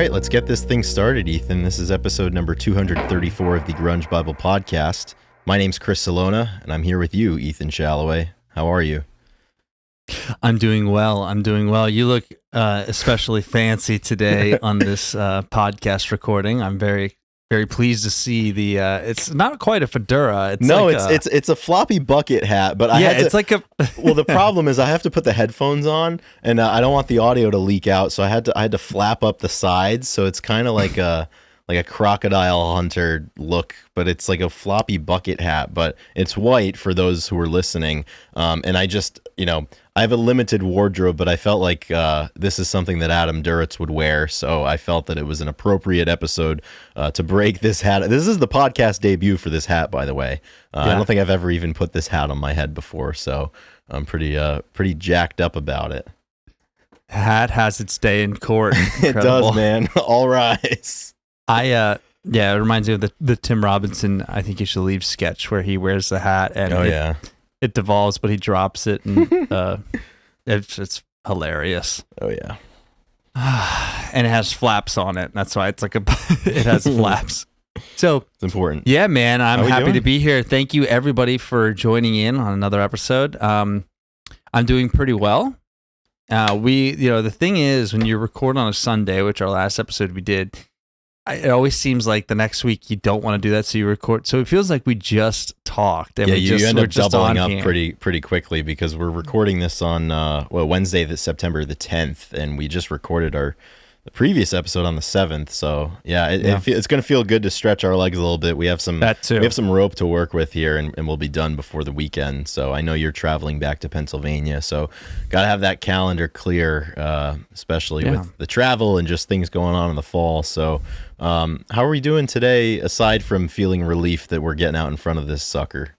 right, let's get this thing started, Ethan. This is episode number 234 of the Grunge Bible Podcast. My name's Chris Salona, and I'm here with you, Ethan Shalloway. How are you? I'm doing well. You look especially fancy today on this podcast recording. I'm very pleased to see the. It's not quite a fedora. It's a floppy bucket hat, but it's like a. Well, the problem is I have to put the headphones on, and I don't want the audio to leak out, so I had to flap up the sides, so it's kind of like a crocodile hunter look, but it's like a floppy bucket hat, but it's white for those who are listening. And I just, I have a limited wardrobe, but I felt like this is something that Adam Duritz would wear, so I felt that it was an appropriate episode to break this hat. This is the podcast debut for this hat, by the way. I don't think I've ever even put this hat on my head before, so I'm pretty jacked up about it. Hat has its day in court. It does, man. All rise. It reminds me of the Tim Robinson I Think You Should Leave sketch where he wears the hat and it devolves, but he drops it, and it's hilarious. Oh yeah. And it has flaps on it. That's why it's like it has flaps. So it's important. Yeah, man, I'm happy to be here. Thank you everybody for joining in on another episode. I'm doing pretty well. The thing is, when you record on a Sunday, which our last episode we did, it always seems like the next week you don't want to do that, so you record. So it feels like we just talked. And you end up doubling up pretty quickly because we're recording this on Wednesday, September the 10th, and we just recorded the previous episode on the 7th. So it's going to feel good to stretch our legs a little bit. We have some rope to work with here, and we'll be done before the weekend. So I know you're traveling back to Pennsylvania, so got to have that calendar clear, especially with the travel and just things going on in the fall. So how are we doing today, aside from feeling relief that we're getting out in front of this sucker?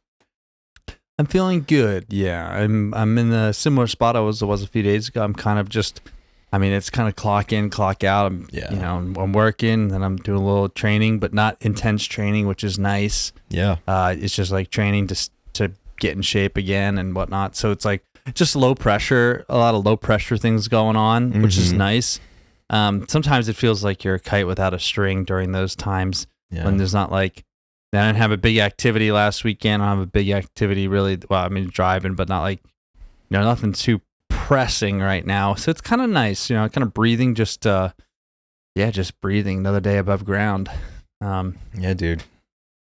I'm feeling good. Yeah, I'm in a similar spot I was a few days ago. I'm kind of just. It's kind of clock in, clock out. I'm working and I'm doing a little training, but not intense training, which is nice. Yeah. It's just like training to get in shape again and whatnot. So it's like just low pressure, a lot of low pressure things going on, which is nice. Sometimes it feels like you're a kite without a string during those times when there's not like, I didn't have a big activity last weekend. I don't have a big activity really. Well, driving, but not like, nothing too pressing right now, so it's kind of nice, kind of breathing, just breathing another day above ground. Dude,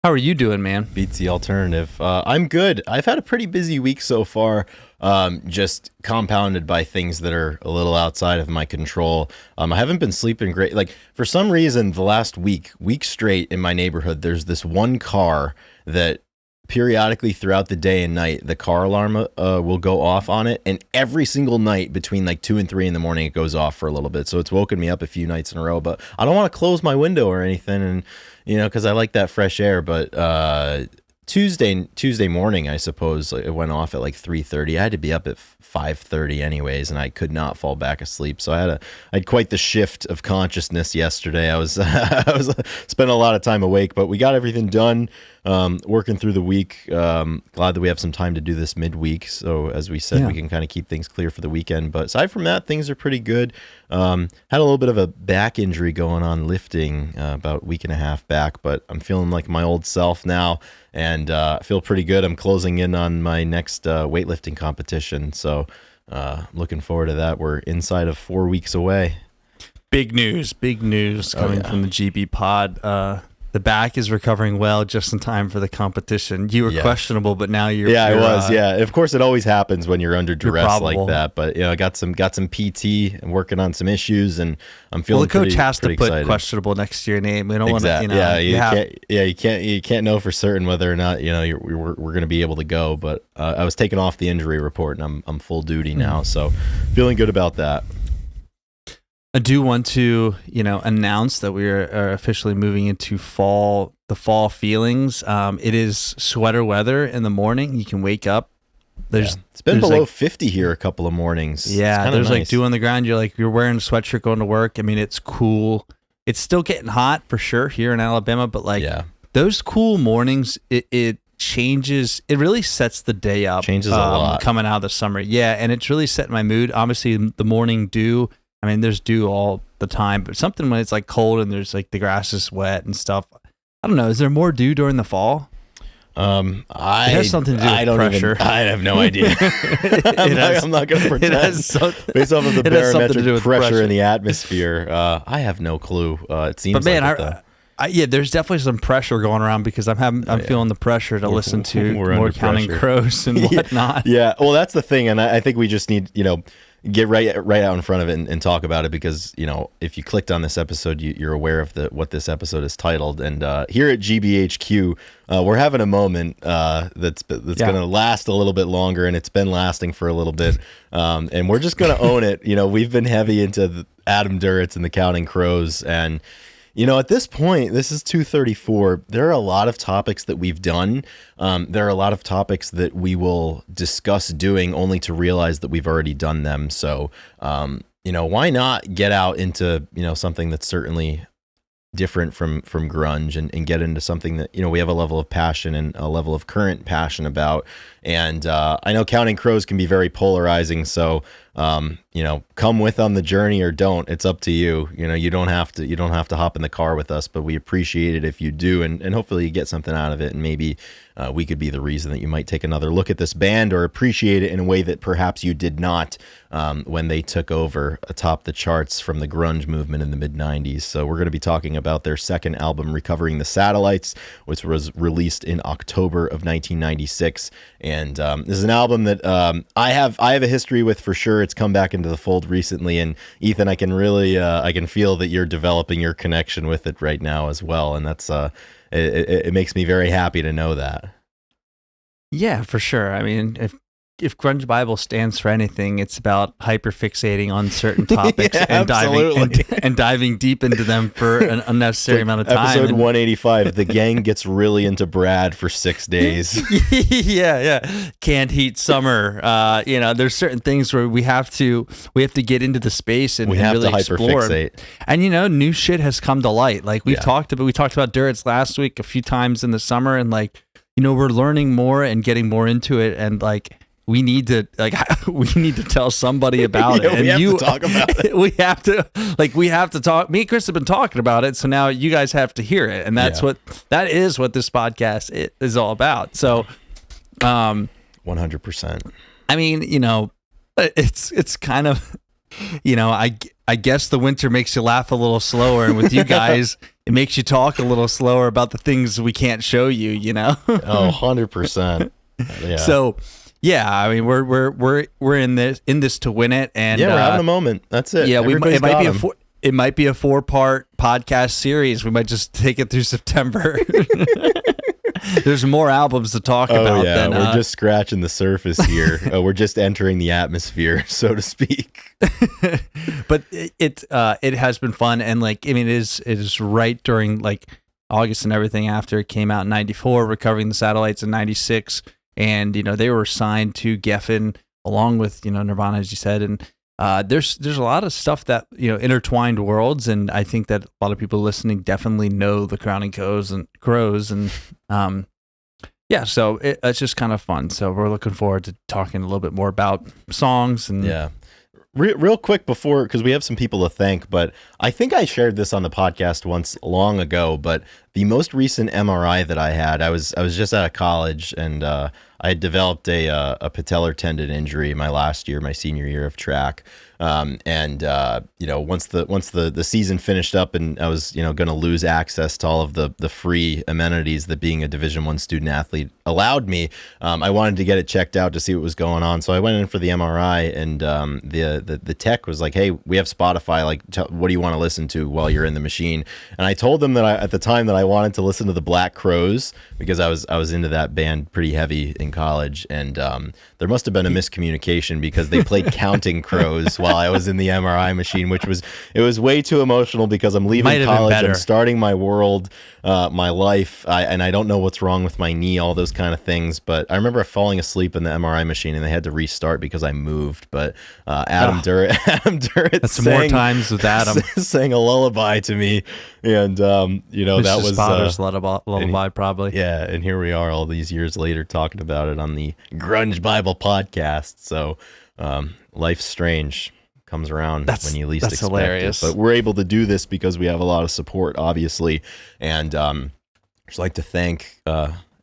how are you doing, man? Beats the alternative. I'm good. I've had a pretty busy week so far, just compounded by things that are a little outside of my control. I haven't been sleeping great. Like, for some reason, the last week straight in my neighborhood, there's this one car that periodically throughout the day and night, the car alarm will go off on it, and every single night between like 2 and 3 in the morning, it goes off for a little bit. So it's woken me up a few nights in a row, but I don't want to close my window or anything, and because I like that fresh air. But Tuesday morning, I suppose, it went off at like 3:30. I had to be up at 5:30 anyways, and I could not fall back asleep. So I had quite the shift of consciousness yesterday. I was spending a lot of time awake, but we got everything done. Working through the week. Glad that we have some time to do this midweek. So as we said, we can kind of keep things clear for the weekend. But aside from that, things are pretty good. Had a little bit of a back injury going on lifting about a week and a half back, but I'm feeling like my old self now, and I feel pretty good. I'm closing in on my next weightlifting competition. So looking forward to that. We're inside of 4 weeks away. Big news coming from the GB pod. The back is recovering well, just in time for the competition. You were questionable, but now you're. Yeah, I was. Of course, it always happens when you're under duress like that. But I got some PT and working on some issues, and I'm feeling. Well, the coach has to put excited. Questionable next to your name. We don't want to. You can't know for certain whether or not we're going to be able to go. But I was taken off the injury report, and I'm full duty now, so feeling good about that. I do want to, announce that we are officially moving into the fall feelings. It is sweater weather in the morning. You can wake up. It's been below 50 here a couple of mornings. Yeah, there's nice. Like dew on the ground. You're wearing a sweatshirt going to work. It's cool. It's still getting hot for sure here in Alabama, but those cool mornings, it changes. It really sets the day up. Changes a lot coming out of the summer. Yeah, and it's really setting my mood. Obviously, the morning dew. There's dew all the time, but something when it's like cold and there's like the grass is wet and stuff. I don't know. Is there more dew during the fall? It has something to do with pressure. I have no idea. I'm not going to pretend. Based off of the barometric pressure in the atmosphere, I have no clue. It seems. But man, yeah, there's definitely some pressure going around because I'm feeling the pressure to listen to more Counting Crows and whatnot. Yeah, well, that's the thing, and I think we just need get right out in front of it and talk about it because if you clicked on this episode, you're aware of what this episode is titled. And here at GBHQ, we're having a moment that's going to last a little bit longer, and it's been lasting for a little bit. And we're just going to own it. We've been heavy into Adam Duritz and the Counting Crows, and at this point, this is 234. There are a lot of topics that we've done. There are a lot of topics that we will discuss doing only to realize that we've already done them. So, why not get out into, something that's certainly different from grunge and get into something that, we have a level of passion and a level of current passion about. And I know Counting Crows can be very polarizing. So, come with on the journey or don't. It's up to you. You don't have to hop in the car with us, but we appreciate it if you do, and hopefully you get something out of it, and maybe we could be the reason that you might take another look at this band or appreciate it in a way that perhaps you did not when they took over atop the charts from the grunge movement in the mid-90s. So we're going to be talking about their second album, Recovering the Satellites, which was released in October of 1996. And this is an album that I have a history with for sure. It's come back into the fold recently, and Ethan, I can really I can feel that you're developing your connection with it right now as well, and that's it makes me very happy to know that. Yeah, for sure. I mean, if Grunge Bible stands for anything, it's about hyperfixating on certain topics and diving deep into them for an unnecessary amount of time. Episode 185, the gang gets really into Brad for 6 days. yeah. Canned heat summer. There's certain things where we have to get into the space and really explore. Hyperfixate. And new shit has come to light. Like we talked about Duritz last week a few times in the summer, and we're learning more and getting more into it, and we need to tell somebody about it. And we have to talk about it. we have to talk. Me and Chris have been talking about it, so now you guys have to hear it, and that is what this podcast is all about. So, 100%. I mean, it's kind of, I guess the winter makes you laugh a little slower, and with you guys, it makes you talk a little slower about the things we can't show you. Oh, 100%. Yeah. So. Yeah, I mean we're in this to win it, and we're having a moment. That's it. Yeah, it might be a 4-part podcast series. We might just take it through September. There's more albums to talk about. Yeah, we're just scratching the surface here. We're just entering the atmosphere, so to speak. But it has been fun, and it is right during August and everything after it came out in '94, Recovering the Satellites in '96. And they were signed to Geffen along with Nirvana, as you said, and there's a lot of stuff that intertwined worlds, and I think that a lot of people listening definitely know the Counting Crows, and so it's just kind of fun. So we're looking forward to talking a little bit more about songs and Real quick before, because we have some people to thank, but I think I shared this on the podcast once long ago, but the most recent MRI that I had, I was just out of college, and I had developed a patellar tendon injury my senior year of track. Once the season finished up and I was, going to lose access to all of the free amenities that being a Division I student athlete allowed me, I wanted to get it checked out to see what was going on. So I went in for the MRI, and the tech was like, "Hey, we have Spotify. What do you want to listen to while you're in the machine?" And I told them that at the time that I wanted to listen to the Black Crowes because I was into that band pretty heavy in college, and there must have been a miscommunication because they played Counting Crows while I was in the MRI machine, it was way too emotional because I'm leaving college, I'm starting my world, my life, and I don't know what's wrong with my knee, all those kind of things. But I remember falling asleep in the MRI machine, and they had to restart because I moved. But Adam Duritz, that's more times with Adam sang a lullaby to me, and Mr. that was Spotter's lullaby, probably. Yeah, and here we are all these years later talking about it on the Grunge Bible podcast. So life's strange. comes around when you least expect hilarious. it. But we're able to do this because we have a lot of support, obviously. And I'd just like to thank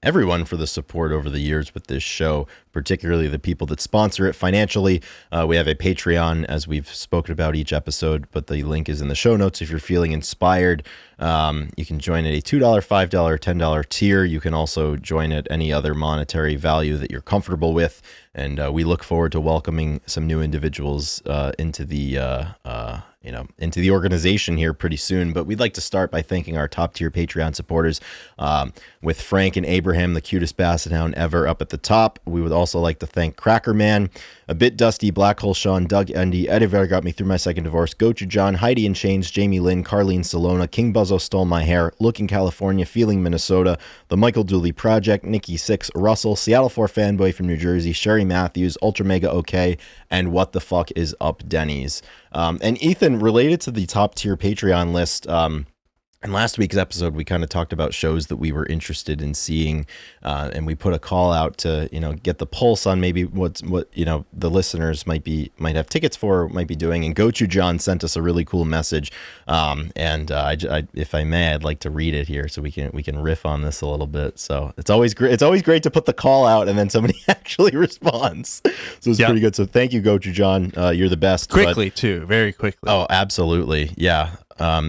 everyone for the support over the years with this show, particularly the people that sponsor it financially. We have a Patreon, as we've spoken about each episode, but the link is in the show notes if you're feeling inspired. You can join at a $2, $5, $10 tier. You can also join at any other monetary value that you're comfortable with. And we look forward to welcoming some new individuals into the into the organization here pretty soon. But we'd like to start by thanking our top tier Patreon supporters, with Frank and Abraham, the cutest basset hound ever, up at the top. We would also like to thank Cracker Man, A Bit Dusty, Black Hole Sean, Doug Endy, Eddie Vera Got Me Through My Second Divorce, Gochu John, Heidi in Chains, Jamie Lynn, Carlene Salona, King Buzzo Stole My Hair, Looking California, Feeling Minnesota, The Michael Dooley Project, Nikki Six, Russell, Seattle 4 Fanboy from New Jersey, Sherry Matthews, Ultra Mega OK, and What the Fuck is Up Denny's. And Ethan, related to the top tier Patreon list, in last week's episode, we kind of talked about shows that we were interested in seeing, and we put a call out to, get the pulse on maybe what the listeners might have tickets for, might be doing. And Gochu John sent us a really cool message, and I, if I may, I'd like to read it here so we can riff on this a little bit. So it's always great. It's always great to put the call out and then somebody actually responds. So it's pretty good. So thank you, Gochu John. You're the best. Quickly too, very quickly. Oh, absolutely, yeah.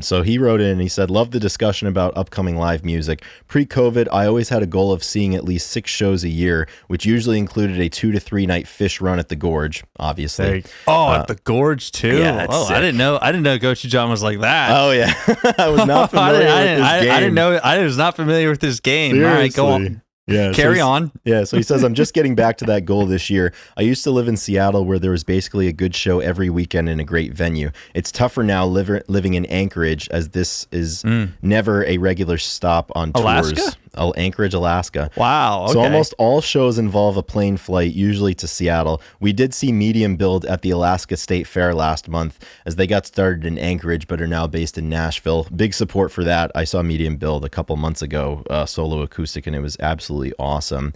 So he wrote in and he said, love the discussion about upcoming live music. Pre-COVID, I always had a goal of seeing at least 6 shows a year, which usually included a 2 to 3 night Fish run at the Gorge, obviously. At the Gorge too? Yeah, I didn't know Gochu John was like that. Oh yeah. I was not familiar with this game. I didn't know. I was not familiar with this game. Seriously. All right, go on. Yeah, Carry on. Yeah, so he says, I'm just getting back to that goal this year. I used to live in Seattle where there was basically a good show every weekend in a great venue. It's tougher now living in Anchorage, as this is never a regular stop on tours. Alaska? Anchorage, Alaska. Wow. Okay. So almost all shows involve a plane flight, usually to Seattle. We did see Medium build at the Alaska State Fair last month, as they got started in Anchorage but are now based in Nashville. Big support for that. I saw Medium build a couple months ago, solo acoustic, and it was absolutely awesome.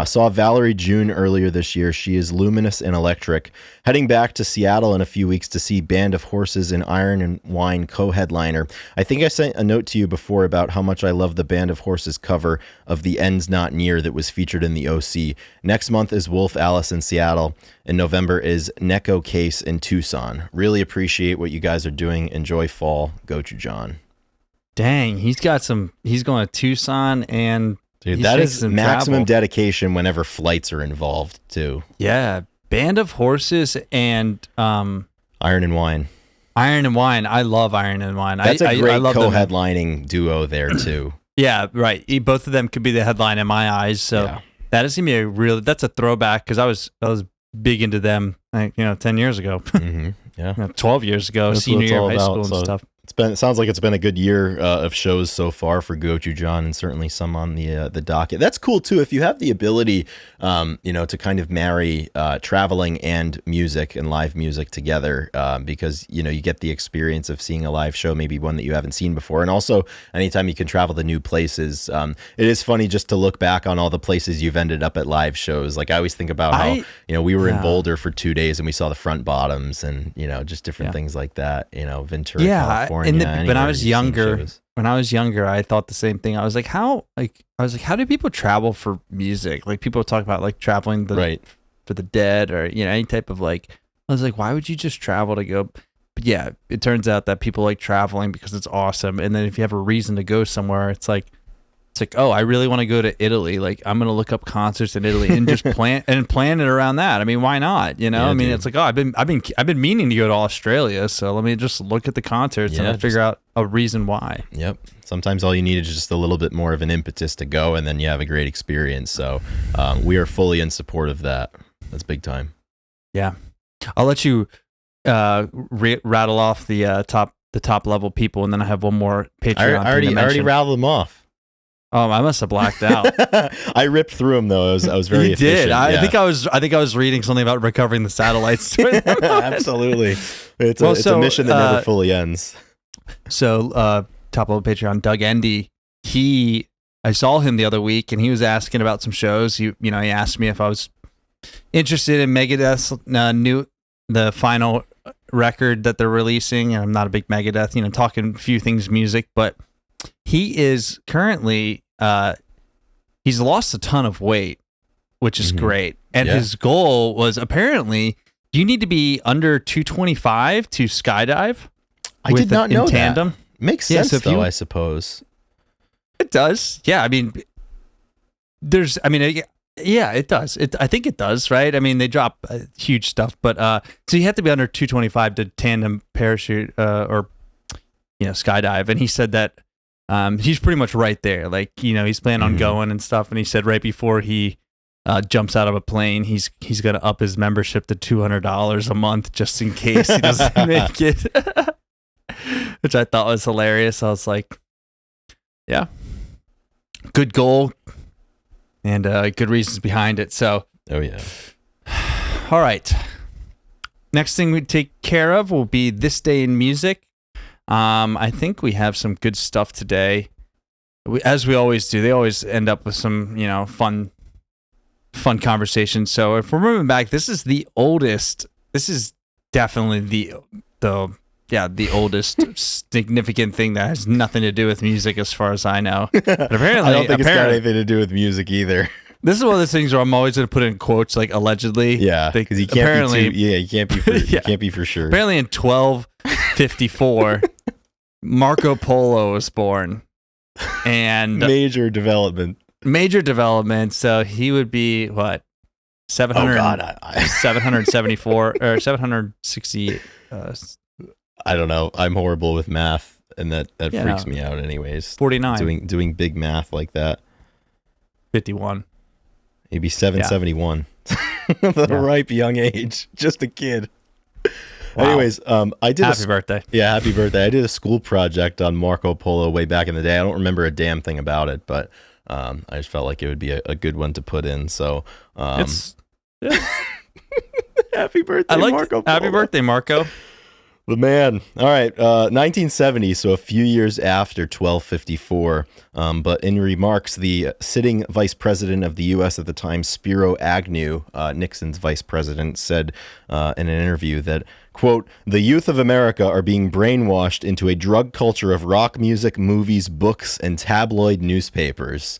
Saw Valerie June earlier this year. She is luminous and electric. Heading back to Seattle in a few weeks to see Band of Horses and Iron and Wine co-headliner. I think I sent a note to you before about how much I love the Band of Horses cover of The End's Not Near that was featured in the OC. Next month is Wolf Alice in Seattle. In November is Neko Case in Tucson. Really appreciate what you guys are doing. Enjoy fall. Gochu John. Dang, he's going to Tucson, and dude, that is maximum dedication whenever flights are involved too. Yeah. Band of Horses and Iron and Wine. Iron and Wine. I love Iron and Wine. That's a great co-headlining duo there too. Yeah, right. Both of them could be the headline in my eyes. So that is gonna be that's a throwback, because I was big into them, 10 years ago. Mm-hmm. Yeah, 12 years ago, that's senior year of high school and stuff. It sounds like it's been a good year of shows so far for Gochu John, and certainly some on the docket. That's cool too. If you have the ability, to kind of marry traveling and music and live music together, because you get the experience of seeing a live show, maybe one that you haven't seen before, and also anytime you can travel to new places. It is funny just to look back on all the places you've ended up at live shows. Like I always think about how we were in Boulder for 2 days and we saw the Front Bottoms and just different things like that. Ventura, California. When I was younger, I thought the same thing. I was like, how do people travel for music? Like people talk about like traveling for the dead, or any type of I was like, why would you just travel to go? But yeah, it turns out that people like traveling because it's awesome. And then if you have a reason to go somewhere, it's like, oh, I really want to go to Italy. Like I'm going to look up concerts in Italy and just plan it around that. I mean, why not? Yeah, it's like, oh, I've been meaning to go to Australia, so let me just look at the concerts and figure out a reason why. Yep. Sometimes all you need is just a little bit more of an impetus to go, and then you have a great experience. So we are fully in support of that. That's big time. Yeah. I'll let you rattle off the top level people, and then I have one more Patreon. I already rattled them off. Oh, I must have blacked out. I ripped through them though. I was very efficient. You did. I think I was reading something about recovering the satellites. Absolutely. It's a mission that never fully ends. So, top level Patreon, Doug Endy. I saw him the other week, and he was asking about some shows. He asked me if I was interested in Megadeth's the final record that they're releasing. And I'm not a big Megadeth, talking a few things music, but he is currently, he's lost a ton of weight, which is great. And his goal was apparently, you need to be under 225 to skydive. I did not know in tandem. That. Makes sense, though, I suppose. It does. Yeah, I mean, yeah, it does. I think it does, right? I mean, they drop huge stuff, but so you have to be under 225 to tandem parachute or skydive. And he said that he's pretty much right there. Like, he's planning on going and stuff. And he said right before he jumps out of a plane, he's going to up his membership to $200 a month just in case he doesn't make it, which I thought was hilarious. I was like, yeah, good goal. And good reasons behind it. So, oh yeah. All right. Next thing we take care of will be This Day in Music. I think we have some good stuff today. As we always do, they always end up with some, fun conversations. So if we're moving back, this is the oldest. This is definitely the oldest significant thing that has nothing to do with music, as far as I know. But apparently, I don't think it's got anything to do with music either. This is one of those things where I'm always going to put in quotes, like allegedly. Yeah, because you can't be you can't be for, you can't be for sure. Apparently, in 1254, Marco Polo was born, and major development. So he would be what 700? Oh God, 774 or 760. I don't know. I'm horrible with math, and that freaks me out. Anyways, 49. Doing big math like that. 51. Maybe 771. The ripe young age, just a kid. Wow. Anyways, I did happy birthday. Yeah, happy birthday. I did a school project on Marco Polo way back in the day. I don't remember a damn thing about it, but I just felt like it would be a good one to put in. So, happy birthday, Marco Polo. Happy birthday, Marco. The man. All right. 1970, so a few years after 1254. But in remarks, the sitting vice president of the U.S. at the time, Spiro Agnew, Nixon's vice president, said in an interview that, quote, "The youth of America are being brainwashed into a drug culture of rock music, movies, books, and tabloid newspapers."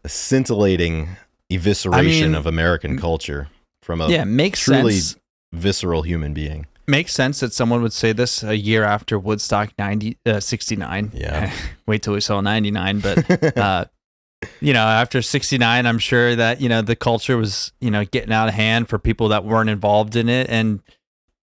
A scintillating evisceration of American culture from a makes truly sense. Visceral human being. Makes sense that someone would say this a year after Woodstock 69. Yeah. Wait till we saw 99. But, after 69, I'm sure that, the culture was, getting out of hand for people that weren't involved in it. And,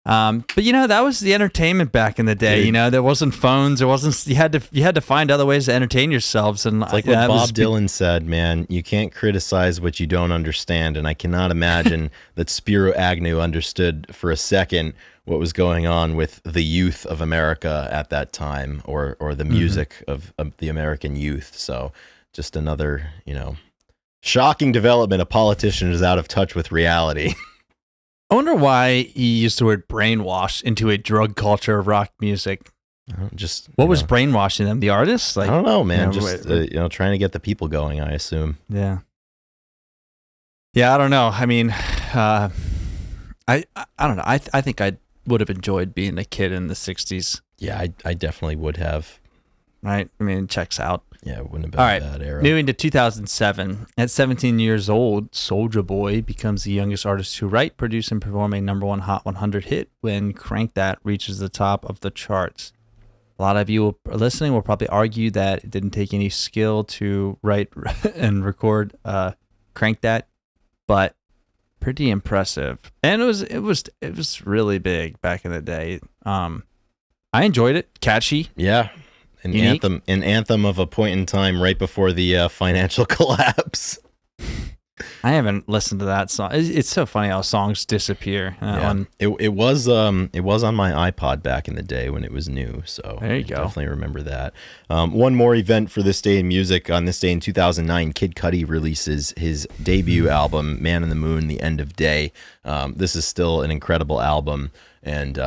but that was the entertainment back in the day. Dude. There wasn't phones. There wasn't, you had to find other ways to entertain yourselves. And it's like what Bob Dylan said, man, you can't criticize what you don't understand. And I cannot imagine that Spiro Agnew understood for a second what was going on with the youth of America at that time, or the music of the American youth. So just another, shocking development. A politician is out of touch with reality. I wonder why he used the word brainwash into a drug culture of rock music. What was brainwashing them? The artists? Like, I don't know, man. Trying to get the people going, I assume. Yeah. Yeah, I don't know. I mean, I don't know. I think I would have enjoyed being a kid in the 60s. Yeah, I definitely would have. Right? I mean, it checks out. Yeah, it wouldn't have been a bad era. Moving to 2007. At 17 years old, Soulja Boy becomes the youngest artist to write, produce, and perform a number one Hot 100 hit when Crank That reaches the top of the charts. A lot of you listening will probably argue that it didn't take any skill to write and record Crank That, but pretty impressive. And it was really big back in the day. I enjoyed it. Catchy. Yeah. An anthem of a point in time right before the financial collapse. I haven't listened to that song. It's so funny how songs disappear. It was on my iPod back in the day when it was new. So there you go. Definitely remember that. One more event for This Day in Music. On this day in 2009, Kid Cudi releases his debut album, Man in the Moon, The End of Day. This is still an incredible album. And,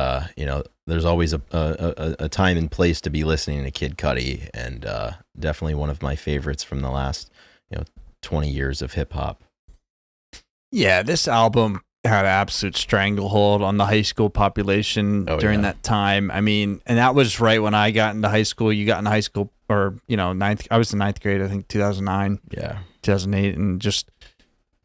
there's always a time and place to be listening to Kid Cudi, and definitely one of my favorites from the last 20 years of hip hop. Yeah, this album had an absolute stranglehold on the high school population during that time. I mean, and that was right when I got into high school. You got into high school, or I was in ninth grade, I think 2009, 2008, and just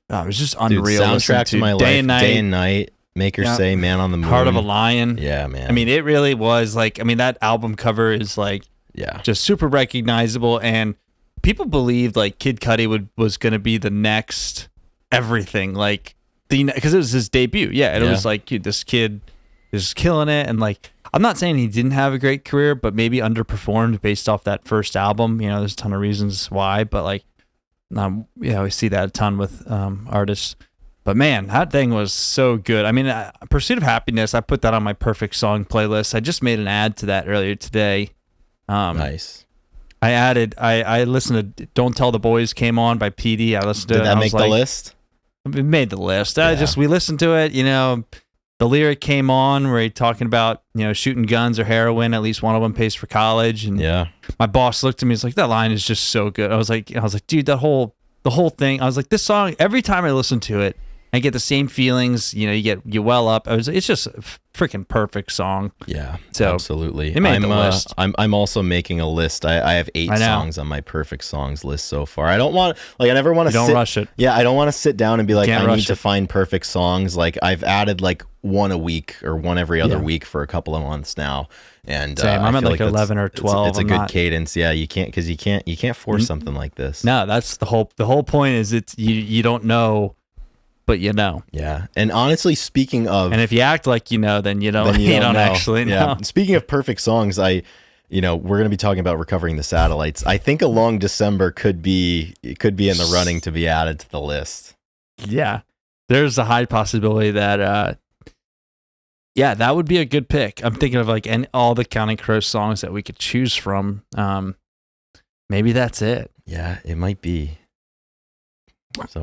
it was just unreal. Dude, soundtrack to my life, day and night. Make Her Say, Man on the Moon, Heart of a Lion. Yeah, man. I mean, it really was like. I mean, that album cover is like, just super recognizable, and people believed like Kid Cudi was going to be the next everything, like. Because it was his debut, and it was like, dude, this kid is killing it, and like, I'm not saying he didn't have a great career, but maybe underperformed based off that first album. There's a ton of reasons why, but like, we see that a ton with artists. But man, that thing was so good. I mean, Pursuit of Happiness, I put that on my perfect song playlist. I just made an ad to that earlier today. Nice. I listened to Don't Tell the Boys came on by PD. I listened to it. Did that make the list? It made the list. We listened to it, the lyric came on where he talking about, shooting guns or heroin, at least one of them pays for college. And my boss looked at me, he's like, that line is just so good. I was like, dude, the whole thing, I was like, this song, every time I listen to it, I get the same feelings, you well up. It's just a freaking perfect song. Yeah, so absolutely. It made the list. I'm also making a list. I have 8 songs on my perfect songs list so far. I don't want, like, I never want to Don't rush it. Yeah, I don't want to sit down and be like, I need to find perfect songs. Like, I've added like one a week or one every other week for a couple of months now. And same. I'm at like 11 or 12. It's a good cadence. Yeah, you can't force something like this. No, that's the whole point is you don't know. But yeah. And honestly, speaking of, and if you act like then you don't actually know. Yeah. Speaking of perfect songs, we're going to be talking about Recovering the Satellites. I think A Long December could be in the running to be added to the list. Yeah, there's a high possibility that that would be a good pick. I'm thinking of like all the Counting Crows songs that we could choose from. Maybe that's it. Yeah, it might be.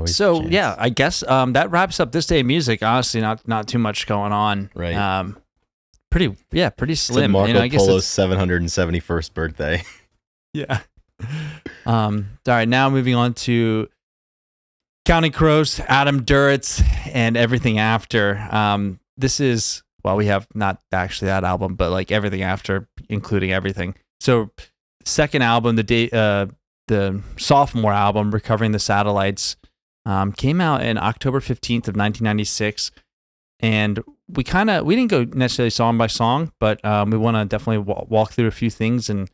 So yeah, I guess that wraps up this day of music. Honestly, not too much going on. Right. Pretty slim. It's Marco Polo's 771st birthday. Yeah. All right, now moving on to Counting Crows, Adam Duritz, and Everything After. This is, well, we have not actually that album, but like Everything After, including everything. So second album, the sophomore album, Recovering the Satellites, came out in October 15th of 1996. And we didn't go necessarily song by song, but we want to definitely walk through a few things and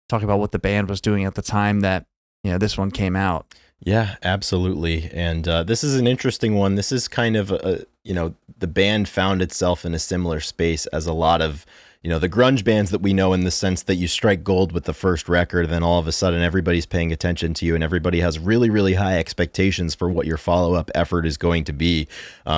talk about what the band was doing at the time that, this one came out. Yeah, absolutely. And this is an interesting one. This is kind of, the band found itself in a similar space as a lot of, the grunge bands that we know, in the sense that you strike gold with the first record, then all of a sudden everybody's paying attention to you and everybody has really, really high expectations for what your follow-up effort is going to be,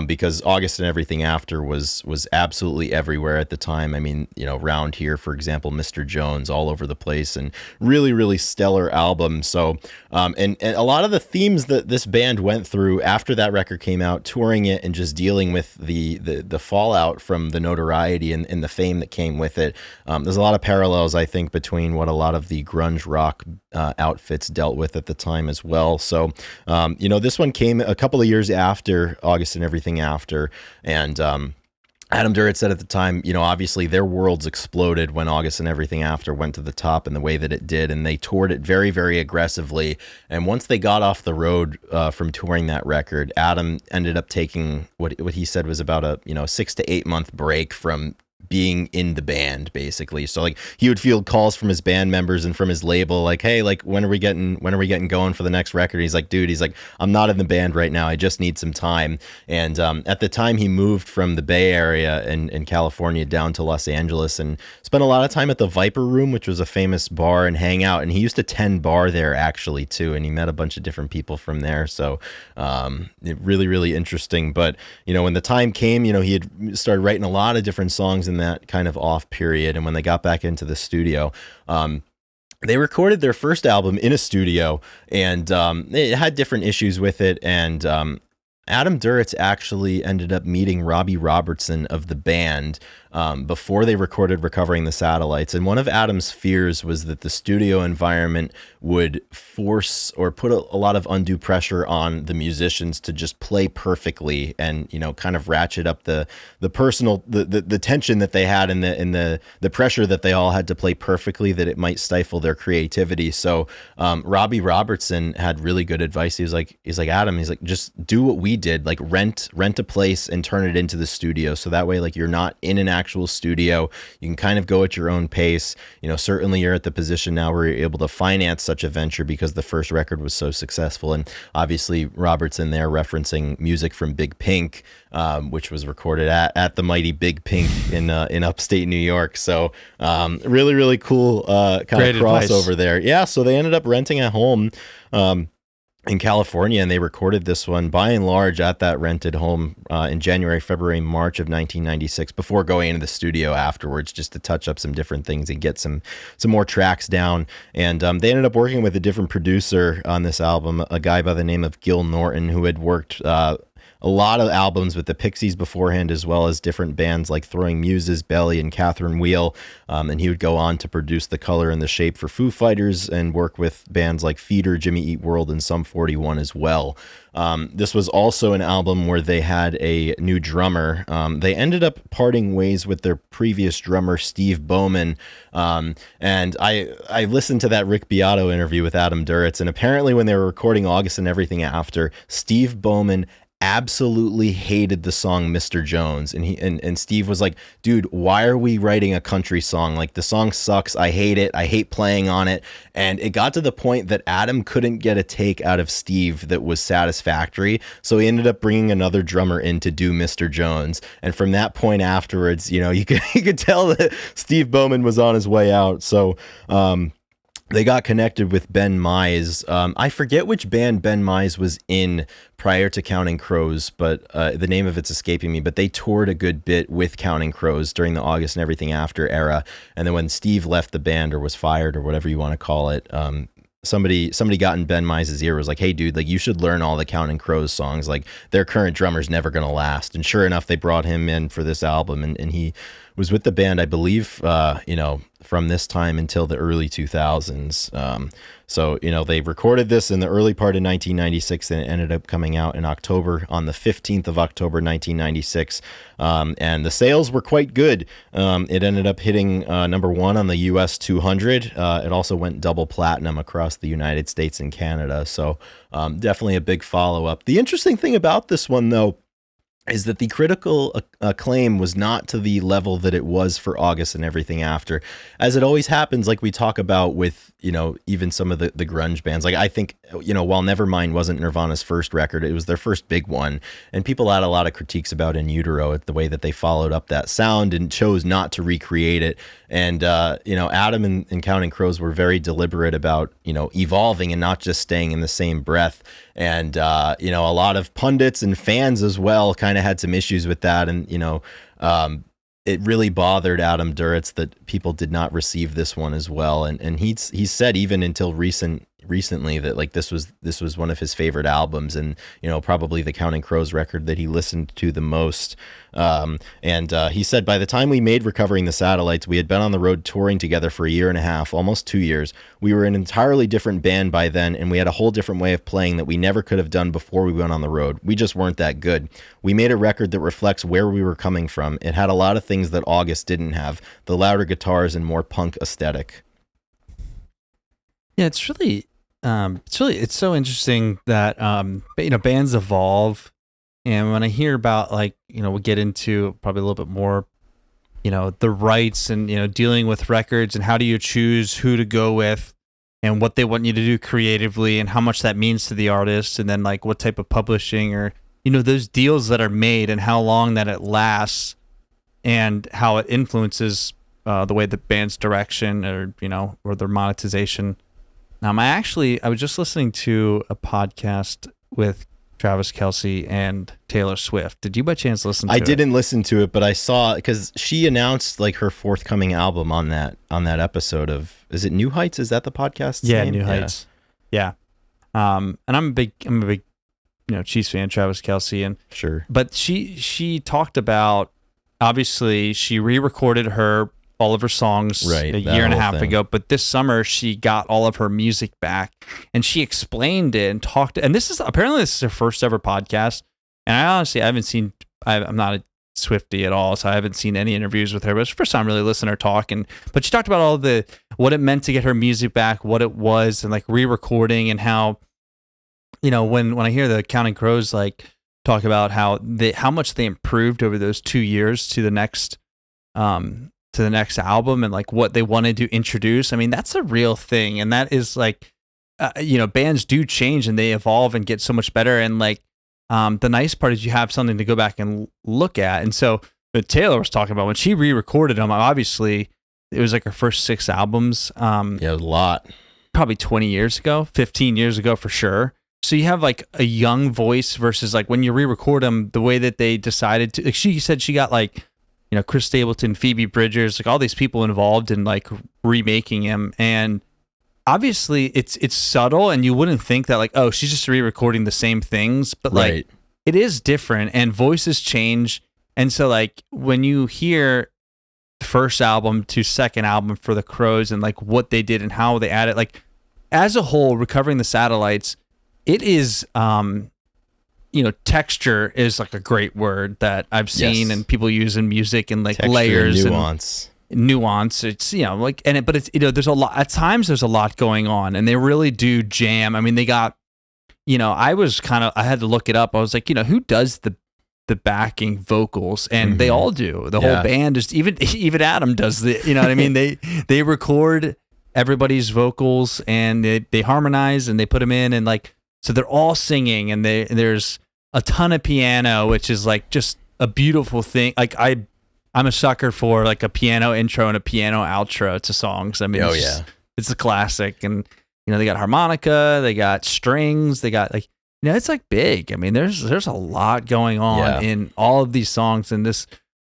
because August and Everything After was absolutely everywhere at the time. I mean, Round Here, for example, Mr. Jones, all over the place, and really, really stellar album. So, and a lot of the themes that this band went through after that record came out, touring it and just dealing with the fallout from the notoriety and the fame that came with it. There's a lot of parallels, I think, between what a lot of the grunge rock outfits dealt with at the time as well. So, this one came a couple of years after August and Everything After, and Adam Duritz said at the time, obviously their worlds exploded when August and Everything After went to the top in the way that it did, and they toured it very, very aggressively. And once they got off the road from touring that record, Adam ended up taking what he said was about a 6 to 8 month break from being in the band, basically. So like he would field calls from his band members and from his label, like, hey, like when are we getting going for the next record? He's like, dude, I'm not in the band right now, I just need some time. And at the time he moved from the Bay Area in California down to Los Angeles and spent a lot of time at the Viper Room, which was a famous bar and hangout, and he used to tend bar there actually too, and he met a bunch of different people from there. So really, really interesting. But when the time came, he had started writing a lot of different songs in that kind of off period, and when they got back into the studio, they recorded their first album in a studio, and it had different issues with it, and Adam Duritz actually ended up meeting Robbie Robertson of the band before they recorded Recovering the Satellites. And one of Adam's fears was that the studio environment would force or put a lot of undue pressure on the musicians to just play perfectly and, kind of ratchet up the personal, the tension that they had and the pressure that they all had to play perfectly, that it might stifle their creativity. So Robbie Robertson had really good advice. He's like, Adam, just do what we did, like rent a place and turn it into the studio. So that way, like, you're not in an actual studio. You can kind of go at your own pace. Certainly you're at the position now where you're able to finance such a venture because the first record was so successful. And obviously Robertson there referencing music from Big Pink, which was recorded at the mighty Big Pink in upstate New York. So really, really cool kind Great of crossover advice there. Yeah. So they ended up renting a home in California, and they recorded this one by and large at that rented home in January, February, March of 1996, before going into the studio afterwards just to touch up some different things and get some more tracks down. And they ended up working with a different producer on this album, a guy by the name of Gil Norton, who had worked a lot of albums with the Pixies beforehand, as well as different bands like Throwing Muses, Belly, and Catherine Wheel. And he would go on to produce The Color and the Shape for Foo Fighters and work with bands like Feeder, Jimmy Eat World, and Sum 41 as well. This was also an album where they had a new drummer. They ended up parting ways with their previous drummer, Steve Bowman. And I listened to that Rick Beato interview with Adam Duritz, and apparently when they were recording August and Everything After, Steve Bowman absolutely hated the song Mr. Jones, and Steve was like, dude, why are we writing a country song? Like, the song sucks, I hate it, I hate playing on it. And it got to the point that Adam couldn't get a take out of Steve that was satisfactory, so he ended up bringing another drummer in to do Mr. Jones. And from that point afterwards, you could tell that Steve Bowman was on his way out. So they got connected with Ben Mize. I forget which band Ben Mize was in prior to Counting Crows, but the name of it's escaping me. But they toured a good bit with Counting Crows during the August and Everything After era. And then when Steve left the band, or was fired, or whatever you want to call it, somebody got in Ben Mize's ear, was like, hey dude, like, you should learn all the Counting Crows songs. Like, their current drummer's never gonna last. And sure enough, they brought him in for this album, and he was with the band, I believe, from this time until the early 2000s. So they recorded this in the early part of 1996, and it ended up coming out in October, on the 15th of October 1996. And the sales were quite good. It ended up hitting number one on the US 200. It also went double platinum across the United States and Canada. So definitely a big follow-up. The interesting thing about this one, though, is that the critical acclaim was not to the level that it was for August and Everything After. As it always happens, like we talk about with, even some of the grunge bands. Like, I think, while Nevermind wasn't Nirvana's first record, it was their first big one. And people had a lot of critiques about In Utero, at the way that they followed up that sound and chose not to recreate it. And, Adam and Counting Crows were very deliberate about, evolving and not just staying in the same breath. And, a lot of pundits and fans as well kind of had some issues with that. And, it really bothered Adam Duritz that people did not receive this one as well. And he said even until recently that, like, this was one of his favorite albums, and probably the Counting Crows record that he listened to the most. And he said, by the time we made Recovering the Satellites, we had been on the road touring together for a year and a half, almost 2 years. We were an entirely different band by then, and we had a whole different way of playing that we never could have done before we went on the road. We just weren't that good. We made a record that reflects where we were coming from. It had a lot of things that August didn't have: the louder guitars and more punk aesthetic. Yeah, it's so interesting that bands evolve. And when I hear about, like, we'll get into probably a little bit more, the rights and, dealing with records and how do you choose who to go with and what they want you to do creatively and how much that means to the artist, and then, like, what type of publishing or, those deals that are made and how long that it lasts and how it influences the way the band's direction or, or their monetization. I was just listening to a podcast with Travis Kelce and Taylor Swift. Did you by chance listen to it? I didn't listen to it, but I saw, because she announced, like, her forthcoming album on that episode of, is it New Heights? Is that the podcast's name? New Heights. Yeah. And I'm a big Chiefs fan, Travis Kelce, and Sure. but she talked about, obviously she re-recorded all of her songs Right, a that year and a whole half thing. ago, but this summer she got all of her music back, and she explained it and talked. And this is her first ever podcast. And I honestly, I'm not a Swiftie at all, so I haven't seen any interviews with her. But it's the first time really listening to her talk. But she talked about what it meant to get her music back, what it was, and like re-recording, and how, when I hear the Counting Crows like talk about how much they improved over those 2 years to the next album, and like what they wanted to introduce. I mean, that's a real thing, and that is like, bands do change and they evolve and get so much better. And like, the nice part is you have something to go back and look at. And so, but Taylor was talking about when she re-recorded them, obviously it was like her first 6 albums. Yeah, a lot. Probably 20 years ago, 15 years ago for sure. So you have like a young voice versus like when you re-record them, the way that they decided to, like she said she got like, Chris Stapleton, Phoebe Bridgers, like all these people involved in like remaking him. And obviously it's subtle, and you wouldn't think that like, oh, she's just re-recording the same things, but like Right. it is different and voices change. And so like when you hear first album to second album for the Crows and like what they did and how they added, like as a whole, Recovering the Satellites, it is, texture is like a great word that I've seen Yes. and people use in music, and like Texture, layers nuance. and nuance. It's, like, but it's, there's a lot, at times there's a lot going on, and they really do jam. I mean, they got, I had to look it up. I was like, who does the backing vocals? And they all do. The whole band, just even Adam does the, you know what I mean? They record everybody's vocals, and they harmonize, and they put them in, and like, so they're all singing, and there's a ton of piano, which is like just a beautiful thing. Like I'm a sucker for like a piano intro and a piano outro to songs. I mean, it's a classic. And they got harmonica, they got strings, they got like, it's like big. I mean, there's a lot going on in all of these songs, and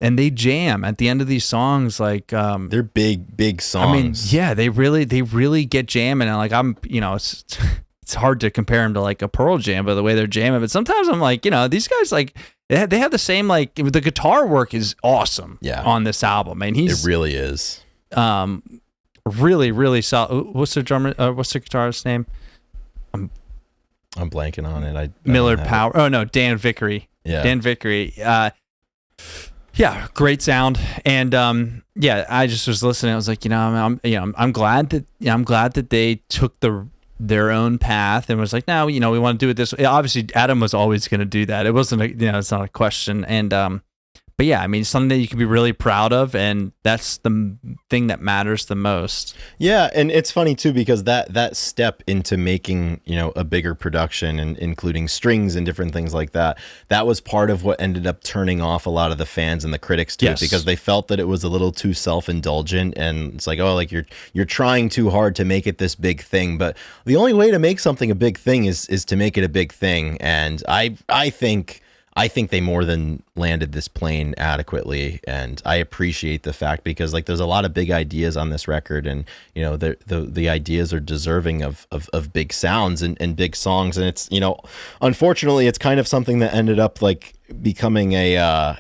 they jam at the end of these songs. Like they're big songs. I mean, yeah, they really get jamming, and like it's hard to compare them to like a Pearl Jam by the way they're jamming, but sometimes I'm like, these guys, like they have the same, like the guitar work is awesome on this album. I mean, it really is. Really, really solid. What's their guitarist's name? I'm blanking on it. Millard Power. Oh no, Dan Vickery. Yeah. Dan Vickery. Yeah, great sound. And I just was listening. I was like, I'm glad that they took their own path and was like, no, we want to do it this way. Obviously, Adam was always going to do that. It wasn't it's not a question. And but yeah, I mean, something that you can be really proud of, and that's the thing that matters the most. Yeah, and it's funny too, because that step into making, a bigger production and including strings and different things like that was part of what ended up turning off a lot of the fans and the critics to it, because they felt that it was a little too self-indulgent, and it's like, oh, like you're trying too hard to make it this big thing. But the only way to make something a big thing is to make it a big thing. And I think they more than landed this plane adequately, and I appreciate the fact, because like there's a lot of big ideas on this record, and the ideas are deserving of big sounds and big songs, and it's unfortunately it's kind of something that ended up like becoming a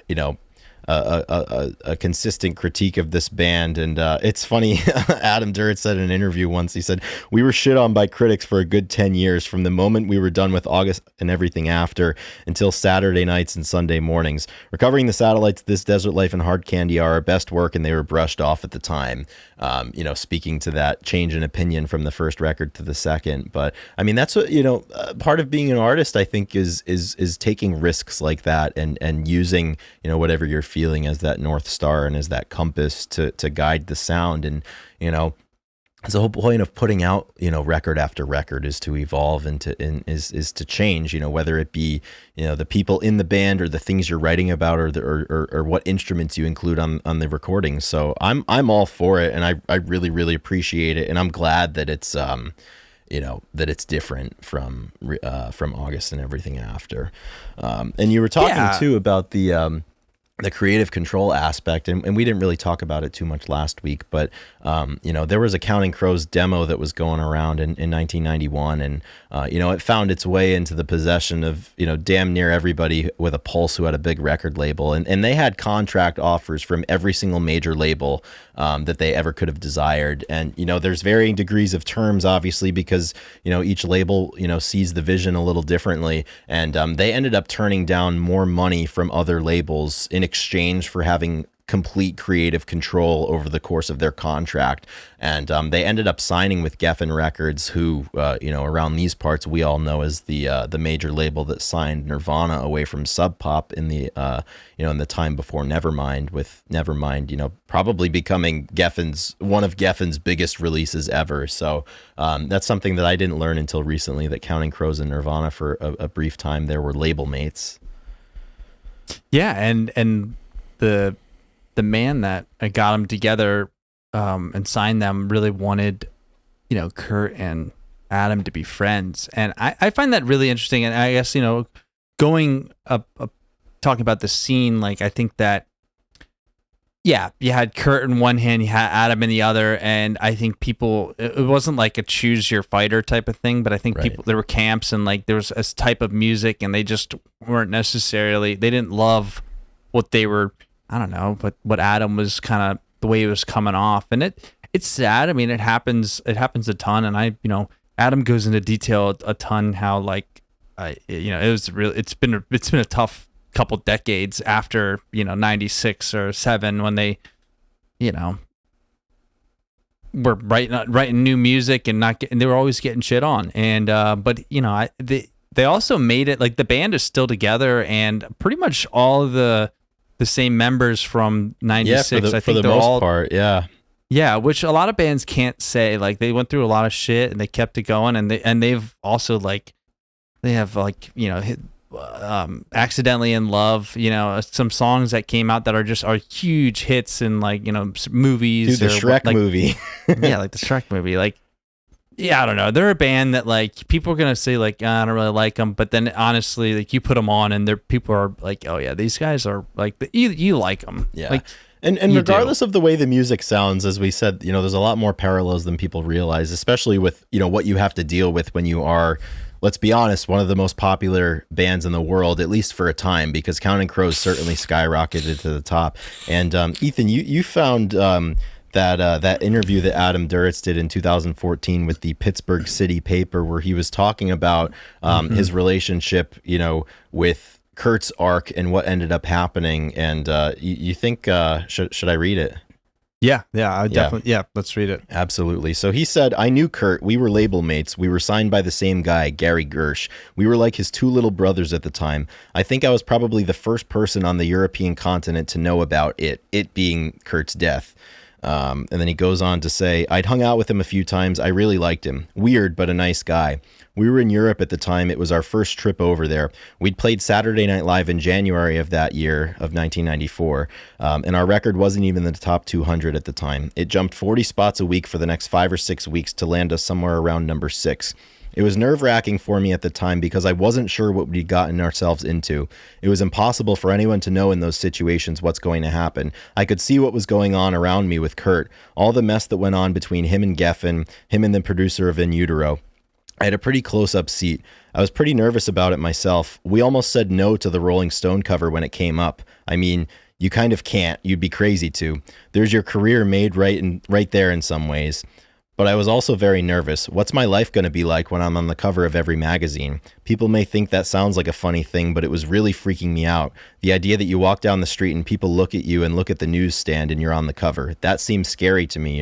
consistent critique of this band. And it's funny, Adam Duritz said in an interview once, he said, "We were shit on by critics for a good 10 years, from the moment we were done with August and Everything After until Saturday nights and Sunday mornings. Recovering the Satellites, This Desert Life, and Hard Candy are our best work, and they were brushed off at the time." Speaking to that change in opinion from the first record to the second. But I mean, that's what, part of being an artist, I think, is taking risks like that, and using, whatever you're feeling as that North Star and as that compass to guide the sound. And, the whole point of putting out, record after record is to evolve and is to change, whether it be, the people in the band or the things you're writing about, or what instruments you include on the recordings. So I'm all for it, and I really, really appreciate it. And I'm glad that it's, that it's different from August and Everything After. And you were talking too about the the creative control aspect, and we didn't really talk about it too much last week, but there was a Counting Crows demo that was going around in 1991, and it found its way into the possession of damn near everybody with a pulse who had a big record label, and they had contract offers from every single major label that they ever could have desired. And there's varying degrees of terms, obviously, because each label sees the vision a little differently, and they ended up turning down more money from other labels in exchange for having complete creative control over the course of their contract. And they ended up signing with Geffen Records, who around these parts we all know as the major label that signed Nirvana away from Sub Pop in the in the time before Nevermind, with Nevermind probably becoming one of Geffen's biggest releases ever. So that's something that I didn't learn until recently, that Counting Crows and Nirvana for a brief time there were label mates. Yeah, and the man that got them together and signed them really wanted, Kurt and Adam to be friends, and I find that really interesting. And I guess going up talking about the scene, like I think that you had Kurt in one hand, you had Adam in the other, and I think it wasn't like a choose your fighter type of thing, but I think there were camps, and like there was a type of music, and they just weren't necessarily, they didn't love what they were, I don't know, but what Adam was kind of the way he was coming off. And it's sad. I mean, it happens a ton. And Adam goes into detail a ton how like, it's been a tough couple decades after, 96 or 7 when they, were writing new music and they were always getting shit on. And, but they also made it like the band is still together, and pretty much all the same members from 96. I think they're all part. Yeah, which a lot of bands can't say. Like they went through a lot of shit and they kept it going, and they've also hit, Accidentally in Love, some songs that came out that are huge hits in movies. Dude, the Shrek movie. Yeah, like the Shrek movie. Like, yeah, I don't know. They're a band that like people are gonna say like, I don't really like them, but then honestly, like you put them on and people are like, oh yeah, these guys are like you like them. Yeah. Like, and regardless of the way the music sounds, as we said, there's a lot more parallels than people realize, especially with what you have to deal with when you are, let's be honest, one of the most popular bands in the world, at least for a time, because Counting Crows certainly skyrocketed to the top. And Ethan, you found that interview that Adam Duritz did in 2014 with the Pittsburgh City paper, where he was talking about his relationship, with Kurt's arc and what ended up happening. And you think, should I read it? Yeah, definitely. Yeah, let's read it. Absolutely. So he said, I knew Kurt. We were label mates. We were signed by the same guy, Gary Gersh. We were like his two little brothers at the time. I think I was probably the first person on the European continent to know about it being Kurt's death. And then he goes on to say, I'd hung out with him a few times. I really liked him. Weird, but a nice guy. We were in Europe at the time. It was our first trip over there. We'd played Saturday Night Live in January of that year of 1994. And our record wasn't even in the top 200 at the time. It jumped 40 spots a week for the next 5 or 6 weeks to land us somewhere around number 6. It was nerve-wracking for me at the time because I wasn't sure what we'd gotten ourselves into. It was impossible for anyone to know in those situations what's going to happen. I could see what was going on around me with Kurt, all the mess that went on between him and Geffen, him and the producer of In Utero. I had a pretty close-up seat. I was pretty nervous about it myself. We almost said no to the Rolling Stone cover when it came up. I mean, you kind of can't. You'd be crazy to. There's your career made right there in some ways. But I was also very nervous. What's my life going to be like when I'm on the cover of every magazine? People may think that sounds like a funny thing, but it was really freaking me out. The idea that you walk down the street and people look at you and look at the newsstand and you're on the cover. That seems scary to me,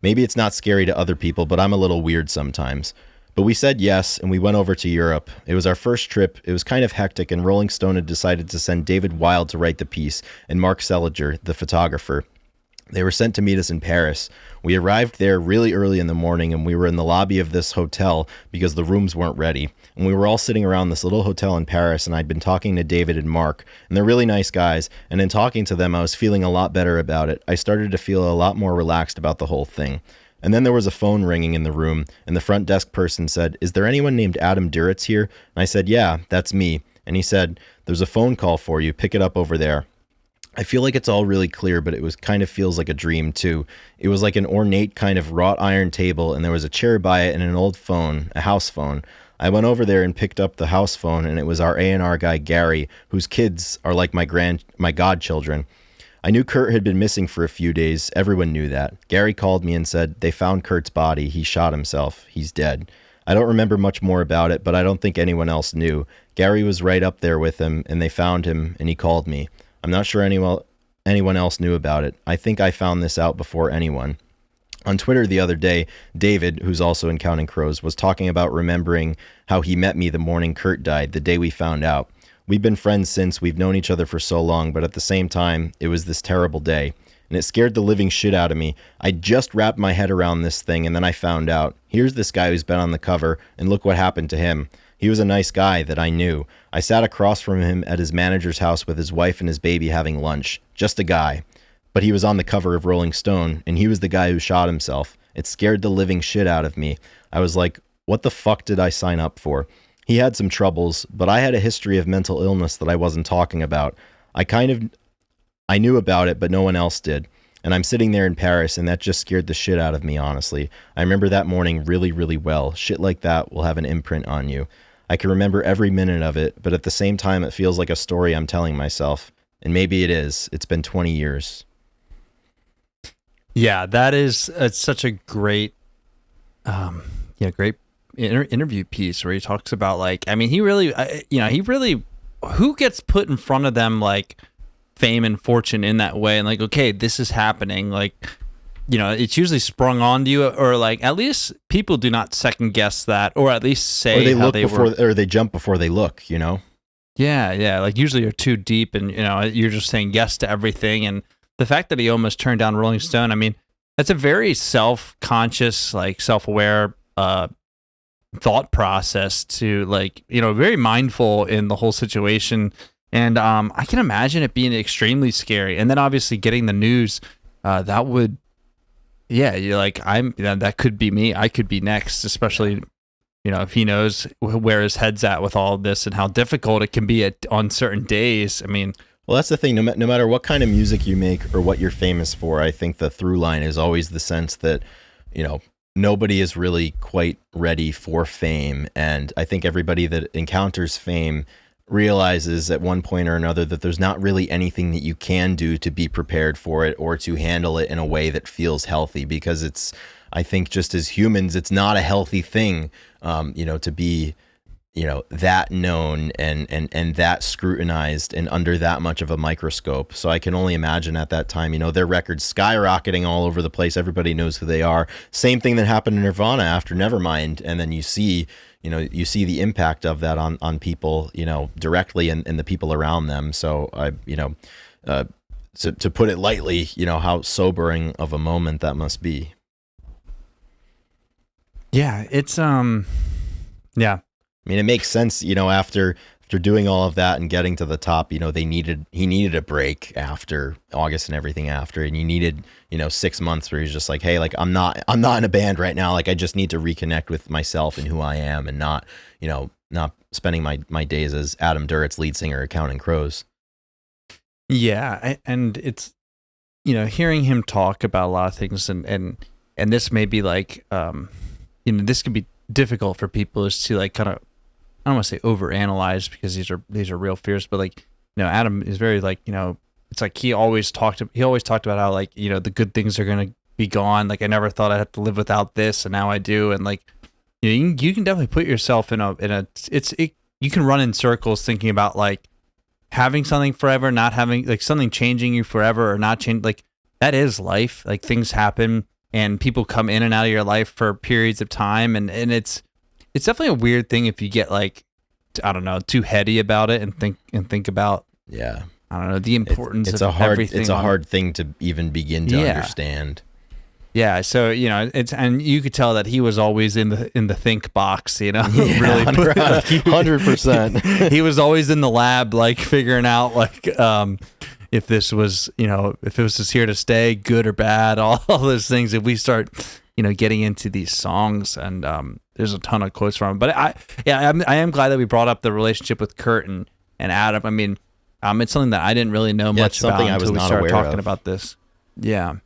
Maybe it's not scary to other people, but I'm a little weird sometimes. But we said yes, and we went over to Europe. It was our first trip. It was kind of hectic, and Rolling Stone had decided to send David Wilde to write the piece, and Mark Seliger, the photographer. They were sent to meet us in Paris. We arrived there really early in the morning, and we were in the lobby of this hotel because the rooms weren't ready. And we were all sitting around this little hotel in Paris, and I'd been talking to David and Mark, and they're really nice guys. And in talking to them, I was feeling a lot better about it. I started to feel a lot more relaxed about the whole thing. And then there was a phone ringing in the room, and the front desk person said, "Is there anyone named Adam Duritz here?" And I said, "Yeah, that's me." And he said, "There's a phone call for you. Pick it up over there." I feel like it's all really clear, but it was kind of feels like a dream too. It was like an ornate kind of wrought iron table, and there was a chair by it and an old phone, a house phone. I went over there and picked up the house phone, and it was our A&R guy Gary, whose kids are like my godchildren. I knew Kurt had been missing for a few days. Everyone knew that. Gary called me and said, "They found Kurt's body. He shot himself. He's dead." I don't remember much more about it, but I don't think anyone else knew. Gary was right up there with him, and they found him, and he called me. I'm not sure anyone else knew about it. I think I found this out before anyone. On Twitter the other day, David, who's also in Counting Crows, was talking about remembering how he met me the morning Kurt died, the day we found out. We've been friends since, we've known each other for so long, but at the same time, it was this terrible day. And it scared the living shit out of me. I just wrapped my head around this thing, and then I found out. Here's this guy who's been on the cover, and look what happened to him. He was a nice guy that I knew. I sat across from him at his manager's house with his wife and his baby having lunch. Just a guy. But he was on the cover of Rolling Stone, and he was the guy who shot himself. It scared the living shit out of me. I was like, what the fuck did I sign up for? He had some troubles, but I had a history of mental illness that I wasn't talking about. I knew about it, but no one else did. And I'm sitting there in Paris, and that just scared the shit out of me, honestly. I remember that morning really, really well. Shit like that will have an imprint on you. I can remember every minute of it, but at the same time, it feels like a story I'm telling myself. And maybe it is. It's been 20 years. Yeah, it's such a great, great interview piece where he talks about he really, who gets put in front of them like fame and fortune in that way, and like, okay, this is happening, it's usually sprung onto you, or like at least people do not second guess that, or at least say or they look before, or they jump before they look, Yeah, like usually you're too deep, and you're just saying yes to everything. And the fact that he almost turned down Rolling Stone, I mean, that's a very self-conscious, like self-aware thought process to very mindful in the whole situation. And I can imagine it being extremely scary. And then obviously getting the news, that would, you're like, that could be me. I could be next, especially, if he knows where his head's at with all of this and how difficult it can be on certain days. I mean, well, that's the thing. No matter what kind of music you make or what you're famous for, I think the through line is always the sense that, nobody is really quite ready for fame. And I think everybody that encounters fame realizes at one point or another that there's not really anything that you can do to be prepared for it or to handle it in a way that feels healthy, because I think just as humans, it's not a healthy thing, to be, that known and that scrutinized and under that much of a microscope. So I can only imagine at that time, their records skyrocketing all over the place. Everybody knows who they are. Same thing that happened to Nirvana after Nevermind. And then you see the impact of that on people, directly and the people around them. So to put it lightly, how sobering of a moment that must be. Yeah, it's yeah. I mean, it makes sense, after doing all of that and getting to the top, he needed a break after August and everything after, and he needed, 6 months where he's just like, hey, like, I'm not in a band right now. Like, I just need to reconnect with myself and who I am, and not spending my days as Adam Duritz, lead singer of Counting Crows. Yeah. And it's, hearing him talk about a lot of things, and this may be like, this could be difficult for people, is to like kind of, I don't want to say overanalyze, because these are real fears, but like, Adam is very like, it's like he always talked about how like, the good things are going to be gone. Like, I never thought I'd have to live without this, and now I do. And like, you can definitely put yourself you can run in circles thinking about like having something forever, not having, like something changing you forever or not change. Like, that is life. Like, things happen and people come in and out of your life for periods of time. And it's definitely a weird thing if you get like, I don't know, too heady about it and think about, I don't know, the importance of everything. It's a hard thing to even begin to understand. Yeah, so and you could tell that he was always in the think box, really 100%. He was always in the lab, like figuring out like if this was just here to stay, good or bad, all those things. If we start getting into these songs, and there's a ton of quotes from him. But I am glad that we brought up the relationship with Kurt and Adam. I mean, It's something that I didn't really know Yeah, much it's something about I was until we not started aware talking of. about this. Yeah.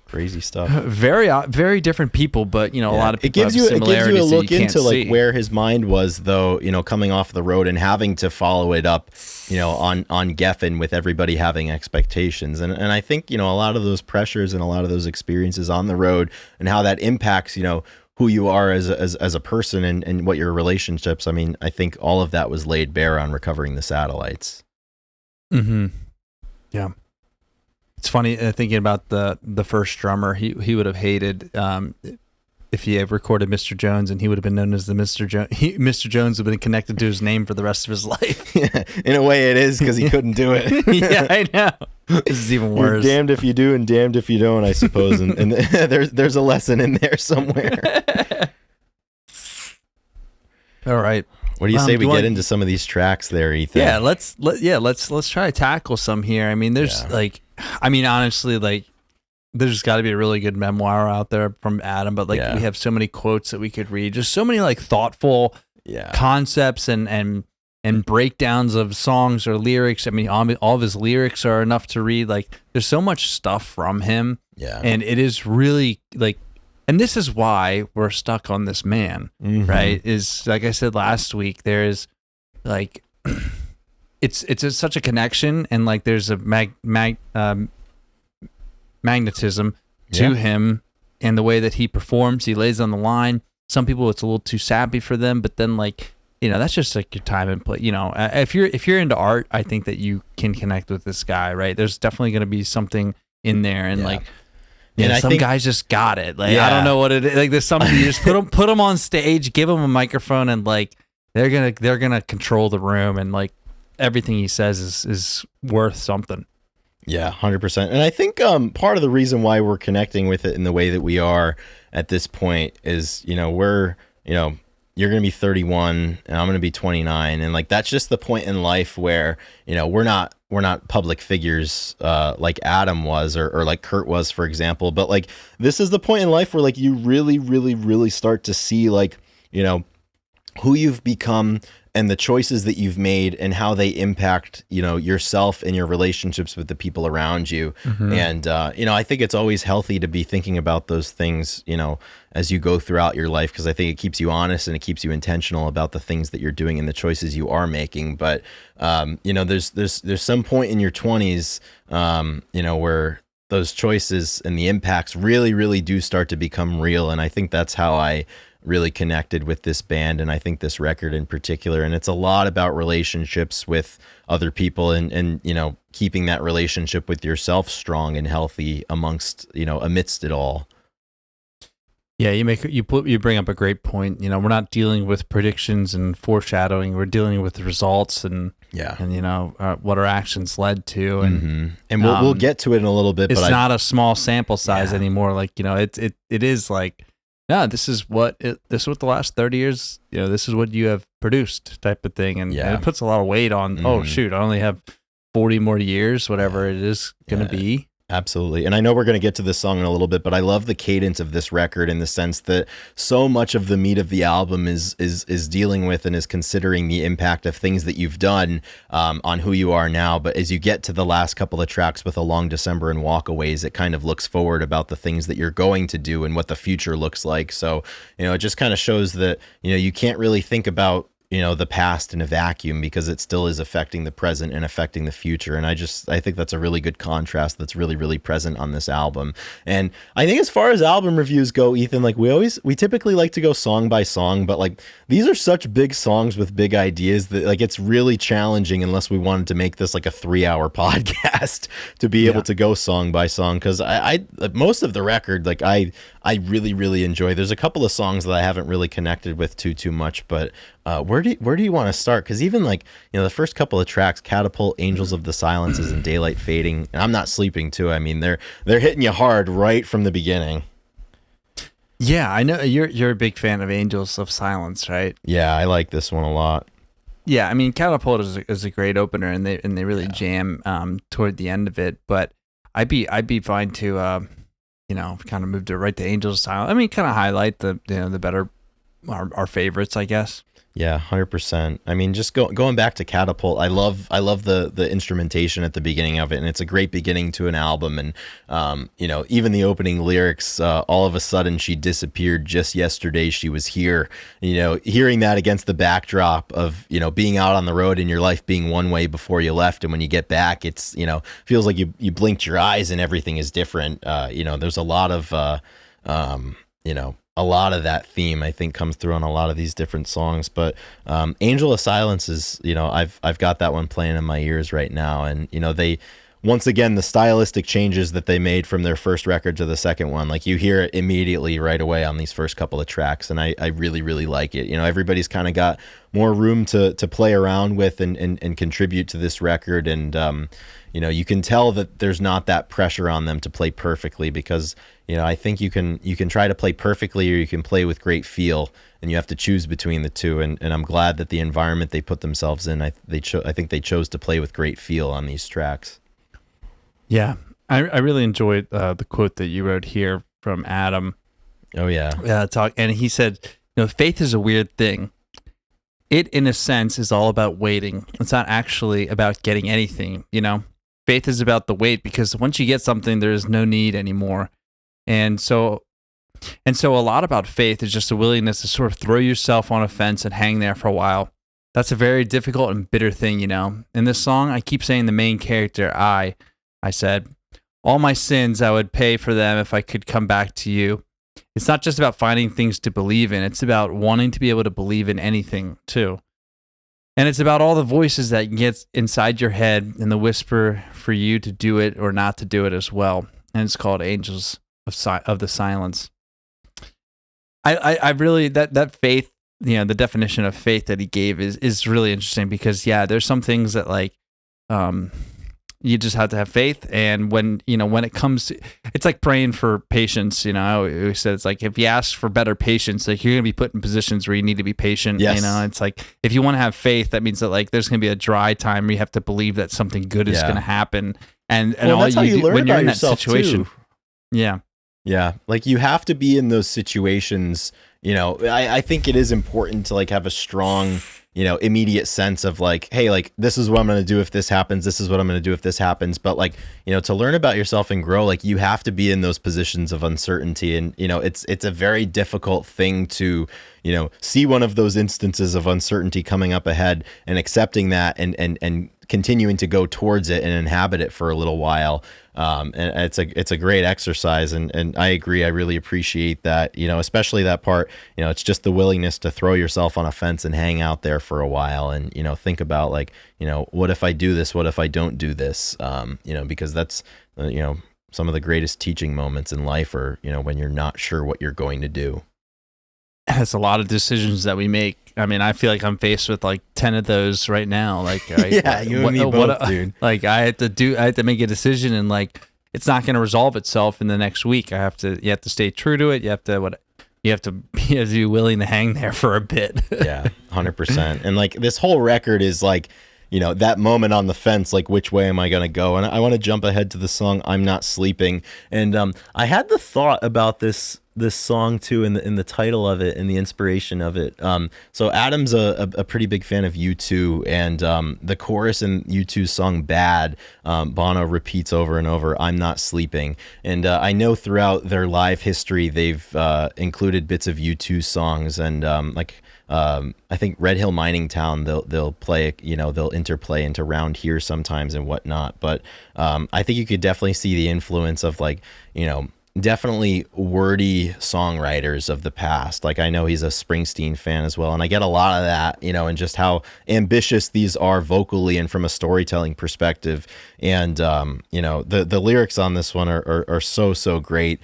Crazy stuff. Very different people, but a lot of people it gives you a similarities look that you into can't like see. where his mind was, though, coming off the road and having to follow it up, on Geffen with everybody having expectations. And I think, a lot of those pressures and a lot of those experiences on the road and how that impacts, who you are as a person and what your relationships. I mean, I think all of that was laid bare on Recovering the Satellites. Mm-hmm. Yeah. It's funny thinking about the first drummer. He would have hated if he had recorded Mr. Jones, and he would have been known as the Mr. Jones. Mr. Jones would have been connected to his name for the rest of his life. In a way, it is, because he couldn't do it. Yeah, I know. This is even worse. You're damned if you do and damned if you don't, I suppose. And there's a lesson in there somewhere. All right. What do you say we get into some of these tracks there, Ethan? Yeah, let's try to tackle some here. I mean, there's honestly, there's got to be a really good memoir out there from Adam, but we have so many quotes that we could read, just so many thoughtful concepts and breakdowns of songs or lyrics. I mean, all of his lyrics are enough to read. There's so much stuff from him, and it is really and this is why we're stuck on this man, right? Is like I said last week, there's it's such a connection, and there's a magnetism to him and the way that he performs. He lays on the line. Some people, it's a little too sappy for them, but then that's just your time and play. If you're into art, I think that you can connect with this guy, right? There's definitely going to be something in there, and and some guys just got it. I don't know what it is. There's something, you just put them on stage, give them a microphone, and they're gonna control the room, and everything he says is worth something. Yeah, 100%. And I think part of the reason why we're connecting with it in the way that we are at this point is, we're, you're going to be 31 and I'm going to be 29. And that's just the point in life where, we're not public figures like Adam was or like Kurt was, for example. But this is the point in life where you really, really, really start to see who you've become and the choices that you've made and how they impact, yourself and your relationships with the people around you. Mm-hmm. And, I think it's always healthy to be thinking about those things, as you go throughout your life, because I think it keeps you honest and it keeps you intentional about the things that you're doing and the choices you are making. But, there's some point in your 20s, where those choices and the impacts really, really do start to become real. And I think that's how I really connected with this band, and I think this record in particular. And it's a lot about relationships with other people and keeping that relationship with yourself strong and healthy amidst it all. Yeah, you bring up a great point. We're not dealing with predictions and foreshadowing. We're dealing with the results and what our actions led to. And we'll get to it in a little bit. It's but not a small sample size anymore. It is this is what the last 30 years, this is what you have produced type of thing. And it puts a lot of weight on, oh shoot, I only have 40 more years, whatever it is going to be. Absolutely. And I know we're going to get to this song in a little bit, but I love the cadence of this record in the sense that so much of the meat of the album is dealing with and is considering the impact of things that you've done on who you are now. But as you get to the last couple of tracks with A Long December and Walkaways, it kind of looks forward about the things that you're going to do and what the future looks like. So, it just kind of shows that, you can't really think about the past in a vacuum, because it still is affecting the present and affecting the future. And I think that's a really good contrast that's really, really present on this album. And I think as far as album reviews go, Ethan, we typically like to go song by song, but these are such big songs with big ideas that it's really challenging, unless we wanted to make this a 3-hour podcast, to be able to go song by song. Cause I most of the record, I really, really enjoy. There's a couple of songs that I haven't really connected with too much, but where do you want to start? Because even the first couple of tracks, Catapult, Angels of the Silences, and Daylight Fading, and I'm Not Sleeping too. I mean, they're hitting you hard right from the beginning. Yeah, I know you're a big fan of Angels of Silence, right? Yeah, I like this one a lot. Yeah, I mean, Catapult is a great opener, and they really jam toward the end of it. But I'd be fine to kind of move to right to Angels of Silence. I mean, kind of highlight the better our favorites, I guess. Yeah, 100%. I mean, just going back to Catapult, I love the instrumentation at the beginning of it, and it's a great beginning to an album. And even the opening lyrics, all of a sudden she disappeared. Just yesterday she was here. Hearing that against the backdrop of being out on the road and your life being one way before you left, and when you get back, it's feels like you blinked your eyes and everything is different. There's a lot of a lot of that theme I think comes through on a lot of these different songs. But Angel of Silence is, I've got that one playing in my ears right now. And, they, once again, the stylistic changes that they made from their first record to the second one, like you hear it immediately right away on these first couple of tracks. And I really, really like it. Everybody's kind of got more room to play around with and contribute to this record. And, you can tell that there's not that pressure on them to play perfectly, because I think you can try to play perfectly, or you can play with great feel, and you have to choose between the two. And I'm glad that the environment they put themselves in, I think they chose to play with great feel on these tracks. Yeah, I really enjoyed the quote that you wrote here from Adam. Oh yeah. And he said, faith is a weird thing. It, in a sense, is all about waiting. It's not actually about getting anything. Faith is about the wait, because once you get something, there is no need anymore. And so a lot about faith is just a willingness to sort of throw yourself on a fence and hang there for a while. That's a very difficult and bitter thing, In this song, I keep saying the main character, I said, all my sins, I would pay for them if I could come back to you. It's not just about finding things to believe in. It's about wanting to be able to believe in anything, too. And it's about all the voices that get inside your head and the whisper for you to do it or not to do it as well. And it's called Angels of the Silence. I really, that faith, the definition of faith that he gave is really interesting, because there's some things that you just have to have faith. And when it comes to, it's like praying for patience. I always said, it's like, if you ask for better patience, like, you're going to be put in positions where you need to be patient. Yes. It's like, if you want to have faith, that means that there's going to be a dry time where you have to believe that something good is going to happen. And all that's how you learn when you're about in that yourself situation. too. Yeah. Yeah. Like, you have to be in those situations. I think it is important to have a strong, immediate sense of hey, this is what I'm going to do if this happens. This is what I'm going to do if this happens. But to learn about yourself and grow, you have to be in those positions of uncertainty. And, it's a very difficult thing to, see one of those instances of uncertainty coming up ahead and accepting that and continuing to go towards it and inhabit it for a little while. And it's a great exercise. And I agree. I really appreciate that, especially that part, it's just the willingness to throw yourself on a fence and hang out there for a while and, think about what if I do this? What if I don't do this? Because that's, some of the greatest teaching moments in life are, when you're not sure what you're going to do. It's a lot of decisions that we make. I mean, I feel like I'm faced with 10 of those right now. Yeah, you and me both, dude. I have to make a decision, and it's not going to resolve itself in the next week. You have to stay true to it. You have to be willing to hang there for a bit. Yeah, 100%. And this whole record is that moment on the fence, which way am I going to go? And I want to jump ahead to the song I'm Not Sleeping. And I had the thought about this song too, in the title of it and the inspiration of it. So Adam's a pretty big fan of U2, and the chorus in U2's song Bad, Bono repeats over and over, I'm not sleeping. And I know throughout their live history, they've included bits of U2 songs, and I think Red Hill Mining Town, they'll play, they'll interplay into Round Here sometimes and whatnot. But I think you could definitely see the influence of definitely wordy songwriters of the past. I know he's a Springsteen fan as well, and I get a lot of that, and just how ambitious these are vocally and from a storytelling perspective. And the lyrics on this one are so great.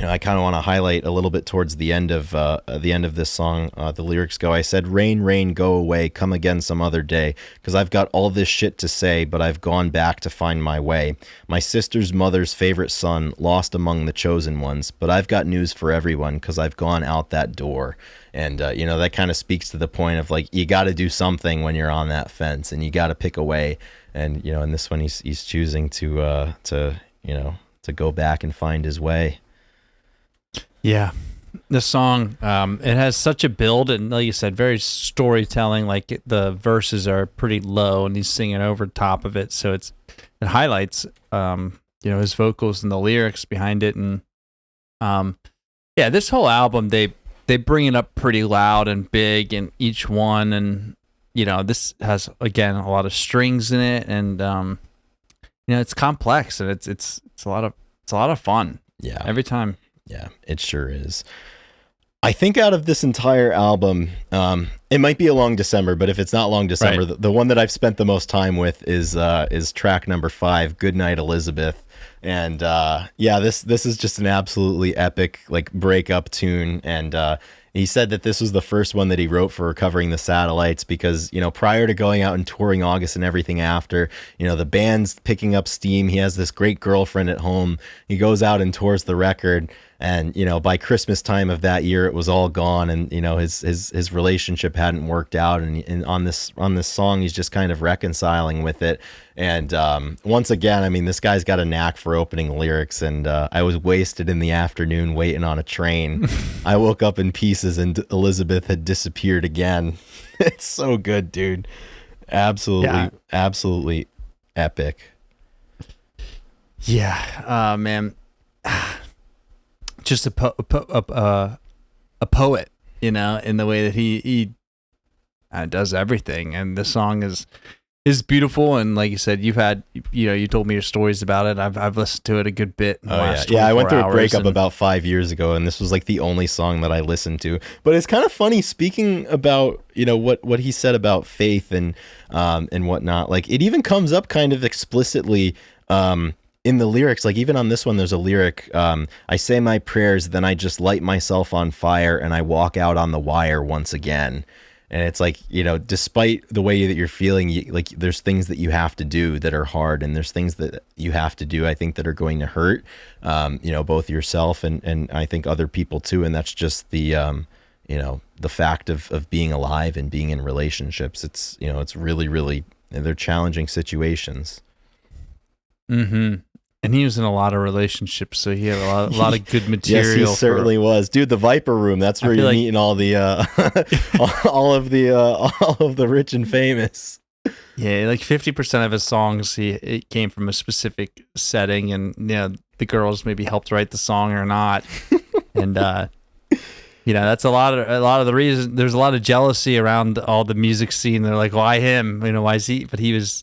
I kind of want to highlight a little bit towards the end of this song. The lyrics go, I said, rain, rain, go away, come again some other day, because I've got all this shit to say, but I've gone back to find my way. My sister's mother's favorite son, lost among the chosen ones, but I've got news for everyone, because I've gone out that door. And, that kind of speaks to the point of you got to do something when you're on that fence, and you got to pick a way. And, in this one, he's choosing to go back and find his way. Yeah. The song, it has such a build, and like you said, very storytelling. Like the verses are pretty low, and he's singing over top of it, so it highlights, his vocals and the lyrics behind it, and yeah, this whole album they bring it up pretty loud and big in each one, and this has again a lot of strings in it, and it's complex, and it's a lot of fun. Yeah, every time. Yeah, it sure is. I think out of this entire album, it might be a Long December, but if it's not Long December, Right. the one that I've spent the most time with is track number 5, Goodnight Elizabeth. And this is just an absolutely epic like breakup tune. And he said that this was the first one that he wrote for Recovering the Satellites because, prior to going out and touring August and everything after, the band's picking up steam. He has this great girlfriend at home. He goes out and tours the record. And, by Christmas time of that year, it was all gone. And, his relationship hadn't worked out. And on this song, he's just kind of reconciling with it. And once again, I mean, this guy's got a knack for opening lyrics. And I was wasted in the afternoon waiting on a train. I woke up in pieces and Elizabeth had disappeared again. It's so good, dude. Absolutely epic. Yeah, man. Just a poet, in the way that he does everything, and the song is beautiful. And like you said, you told me your stories about it. I've listened to it a good bit. In the last I went through a breakup and about 5 years ago, and this was like the only song that I listened to. But it's kind of funny speaking about what he said about faith and whatnot. Like it even comes up kind of explicitly. In the lyrics, like even on this one, there's a lyric, I say my prayers, then I just light myself on fire and I walk out on the wire once again. And it's like, despite the way that you're feeling, like there's things that you have to do that are hard, and there's things that you have to do, I think, that are going to hurt, both yourself and I think other people too. And that's just the, the fact of being alive and being in relationships. It's, it's really, really, they're challenging situations. Mm-hmm. And he was in a lot of relationships, so he had a lot of good material. Yes, he certainly was, dude. The Viper Room. That's where you're meeting all the all of the rich and famous. Yeah, like 50% of his songs, it came from a specific setting, and the girls maybe helped write the song or not, and that's a lot of the reason. There's a lot of jealousy around all the music scene. They're like, why him? Why is he? But he was.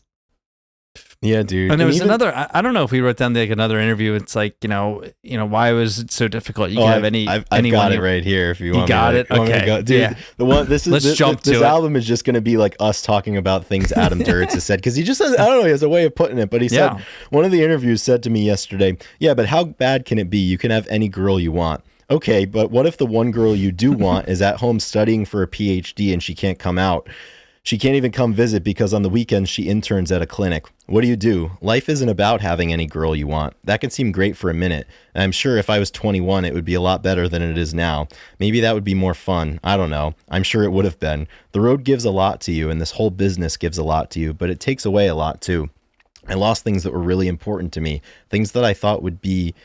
Yeah, dude. And there was another. I don't know if we wrote down like another interview. It's like why was it so difficult? You can have any. I've got it right here. If you want, got it. Okay, go. Dude. Yeah. The one. This is. Let's jump to it. This album is just going to be like us talking about things Adam Duritz has said, because he just says, I don't know. He has a way of putting it, but he said one of the interviews said to me yesterday. Yeah, but how bad can it be? You can have any girl you want. Okay, but what if the one girl you do want is at home studying for a PhD and she can't come out? She can't even come visit because on the weekends she interns at a clinic. What do? Life isn't about having any girl you want. That can seem great for a minute. And I'm sure if I was 21, it would be a lot better than it is now. Maybe that would be more fun. I don't know. I'm sure it would have been. The road gives a lot to you, and this whole business gives a lot to you, but it takes away a lot too. I lost things that were really important to me, things that I thought would be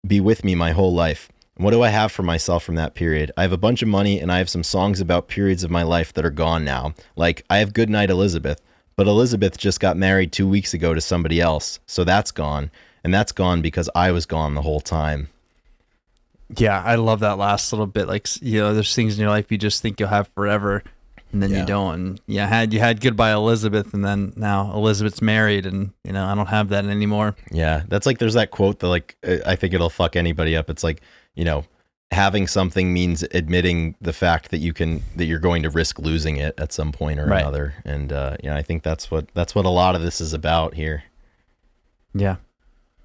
with me my whole life. What do I have for myself from that period? I have a bunch of money, and I have some songs about periods of my life that are gone now. Like, I have Goodnight Elizabeth, but Elizabeth just got married 2 weeks ago to somebody else, so that's gone. And that's gone because I was gone the whole time. Yeah, I love that last little bit. Like, there's things in your life you just think you'll have forever, and then you don't. And you had Goodbye Elizabeth, and then now Elizabeth's married, and I don't have that anymore. Yeah, that's like, there's that quote that like, I think it'll fuck anybody up. It's like, having something means admitting the fact that you're going to risk losing it at some point or another. And I think that's what a lot of this is about here. Yeah.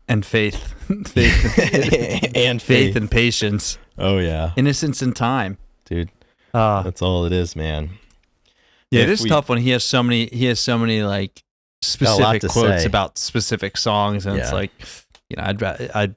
And faith. And faith and patience. Oh yeah. Innocence and time. Dude. That's all it is, man. Yeah, it is tough when he has so many like specific quotes about specific songs, and it's like, I'd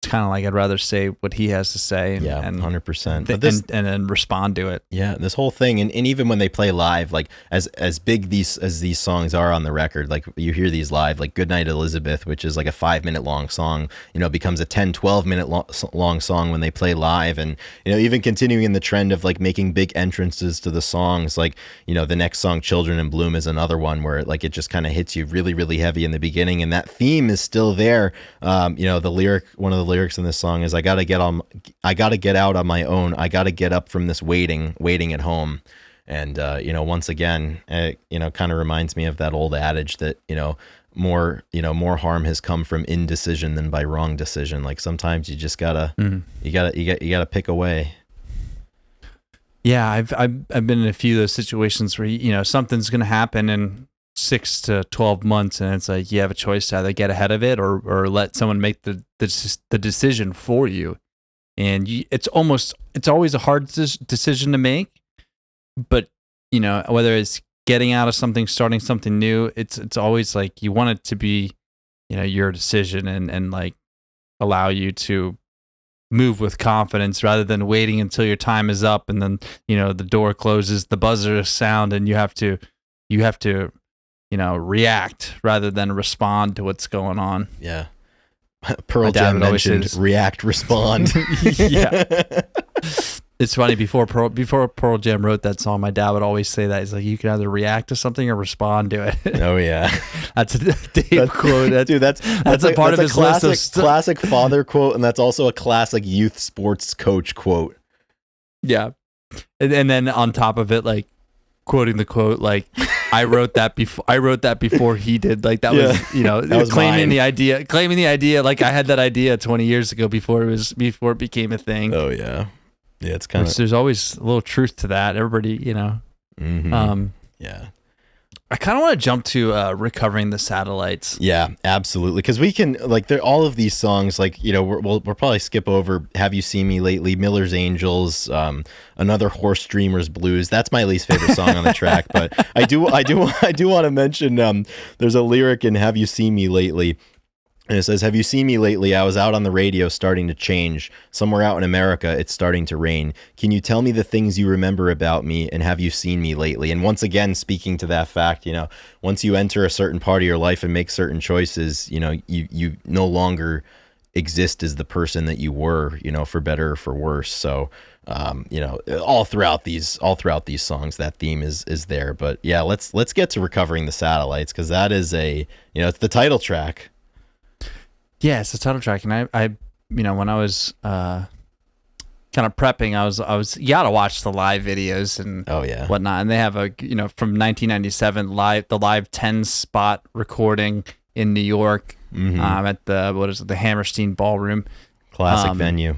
it's kind of like I'd rather say what he has to say and, Yeah, 100%. and then respond to it. Yeah, this whole thing, and even when they play live, like as big these songs are on the record, like you hear these live, like Goodnight Elizabeth, which is like a 5-minute long song, becomes a 10-12 minute long song when they play live. And even continuing in the trend of like making big entrances to the songs, like the next song, Children in Bloom, is another one where like it just kind of hits you really, really heavy in the beginning, and that theme is still there. One of the lyrics in this song is, I gotta get out on my own, I gotta get up from this waiting at home. And once again, kind of reminds me of that old adage that more harm has come from indecision than by wrong decision. Like sometimes you just gotta you gotta pick a way. Yeah, I've been in a few of those situations where something's gonna happen in 6 to 12 months, and it's like you have a choice to either get ahead of it or let someone make the decision for you. And it's always a hard decision to make, but whether it's getting out of something, starting something new, it's always like you want it to be your decision and like allow you to move with confidence rather than waiting until your time is up and then the door closes, the buzzer sound, and you have to react rather than respond to what's going on. Yeah. Pearl Jam mentioned react, respond. Yeah. It's funny, before Pearl Jam wrote that song, my dad would always say that. He's like, you can either react to something or respond to it. Oh, yeah. That's a Dave quote. That's a part of his classic father quote, and that's also a classic youth sports coach quote. Yeah. And then on top of it, like, quoting the quote, like, I wrote that before he did. Like that was, that was claiming the idea. Like I had that idea 20 years ago before it became a thing. Oh yeah. Yeah. It's kind of, there's always a little truth to that. Everybody, mm-hmm. Yeah. I kind of want to jump to Recovering the Satellites. Yeah, absolutely. Because we can, like, all of these songs, like, we'll probably skip over Have You Seen Me Lately, Miller's Angels, another Horse Dreamer's Blues. That's my least favorite song on the track. But I do want to mention there's a lyric in Have You Seen Me Lately. And it says, have you seen me lately? I was out on the radio starting to change. Somewhere out in America, it's starting to rain. Can you tell me the things you remember about me? And have you seen me lately? And once again, speaking to that fact, once you enter a certain part of your life and make certain choices, you no longer exist as the person that you were, for better or for worse. So, all throughout these songs, that theme is there. But yeah, let's get to Recovering the Satellites, because that is it's the title track. Yeah, it's the title track, and I when I was kind of prepping, I was you gotta watch the live videos and whatnot, and they have a from 1997 the live 10 spot recording in New York, at the Hammerstein Ballroom, classic venue.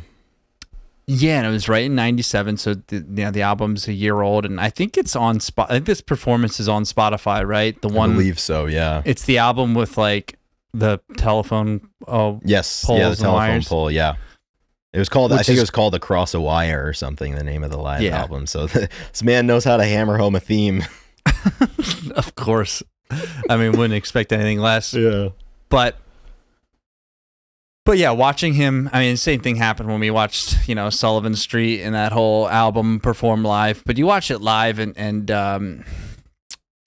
Yeah, and it was right in 97, so the album's a year old, and I think it's on I think this performance is on Spotify, right? I believe so. Yeah, it's the album with like the telephone yes, poles, yeah, the telephone wires. pole, yeah. It was called, I think it was called Across a Wire or something, the name of the live album. So this man knows how to hammer home a theme. Of course. I mean, wouldn't expect anything less. Yeah. But yeah, watching him, I mean, the same thing happened when we watched, Sullivan Street and that whole album perform live. But you watch it live and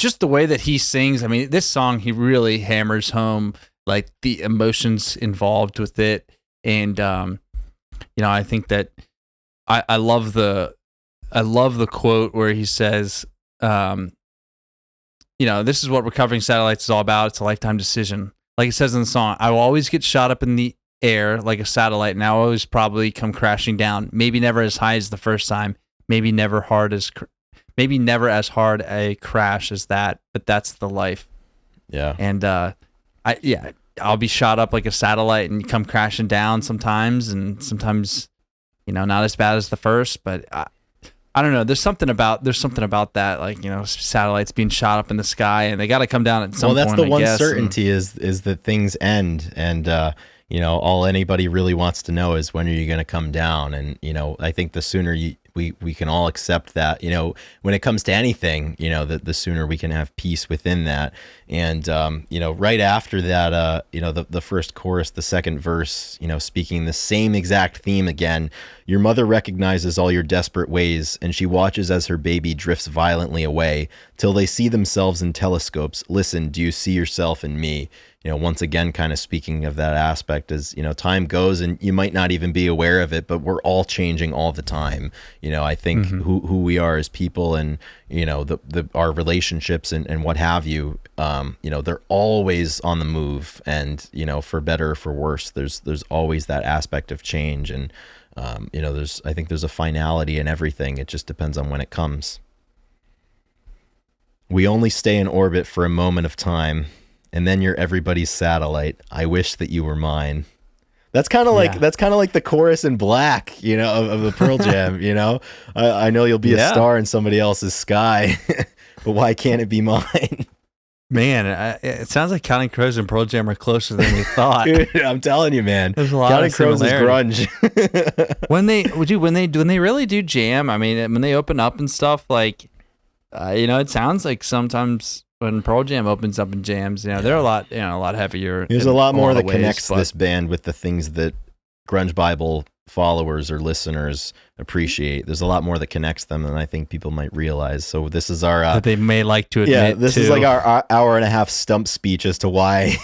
just the way that he sings, I mean, this song, he really hammers home like the emotions involved with it. And, I think that I love the quote where he says, this is what Recovering Satellites is all about. It's a lifetime decision. Like it says in the song, I will always get shot up in the air like a satellite, and I'll always probably come crashing down. Maybe never as high as the first time. Maybe never as hard a crash as that, but that's the life. Yeah. And I'll be shot up like a satellite and come crashing down sometimes, and sometimes, not as bad as the first, but I don't know. There's something about that, like, satellites being shot up in the sky, and they got to come down at some point. Well, that's the one guess, certainty is that things end, and all anybody really wants to know is when are you going to come down, and I think the sooner we can all accept that, when it comes to anything, the sooner we can have peace within that. And, right after that, the first chorus, the second verse, speaking the same exact theme again. Your mother recognizes all your desperate ways, and she watches as her baby drifts violently away till they see themselves in telescopes. Listen, do you see yourself in me? Once again, kind of speaking of that aspect as, time goes and you might not even be aware of it, but we're all changing all the time. I think who we are as people and, our relationships and what have you, they're always on the move, and, for better or for worse, there's always that aspect of change. And, I think there's a finality in everything. It just depends on when it comes. We only stay in orbit for a moment of time, and then you're everybody's satellite. I wish that you were mine. That's kind of like the chorus in Black, of the Pearl Jam. I know you'll be a star in somebody else's sky, but why can't it be mine? Man, it sounds like Counting Crows and Pearl Jam are closer than we thought. Dude, I'm telling you, man. There's a lot Counting of Crows is grunge. when they really do jam, I mean, when they open up and stuff, like, it sounds like sometimes when Pearl Jam opens up and jams, they're a lot heavier. There's a lot more that connects this band with the things that Grunge Bible followers or listeners appreciate. There's a lot more that connects them than I think people might realize. So this is our that they may like to admit. Yeah, this is like our hour and a half stump speech as to why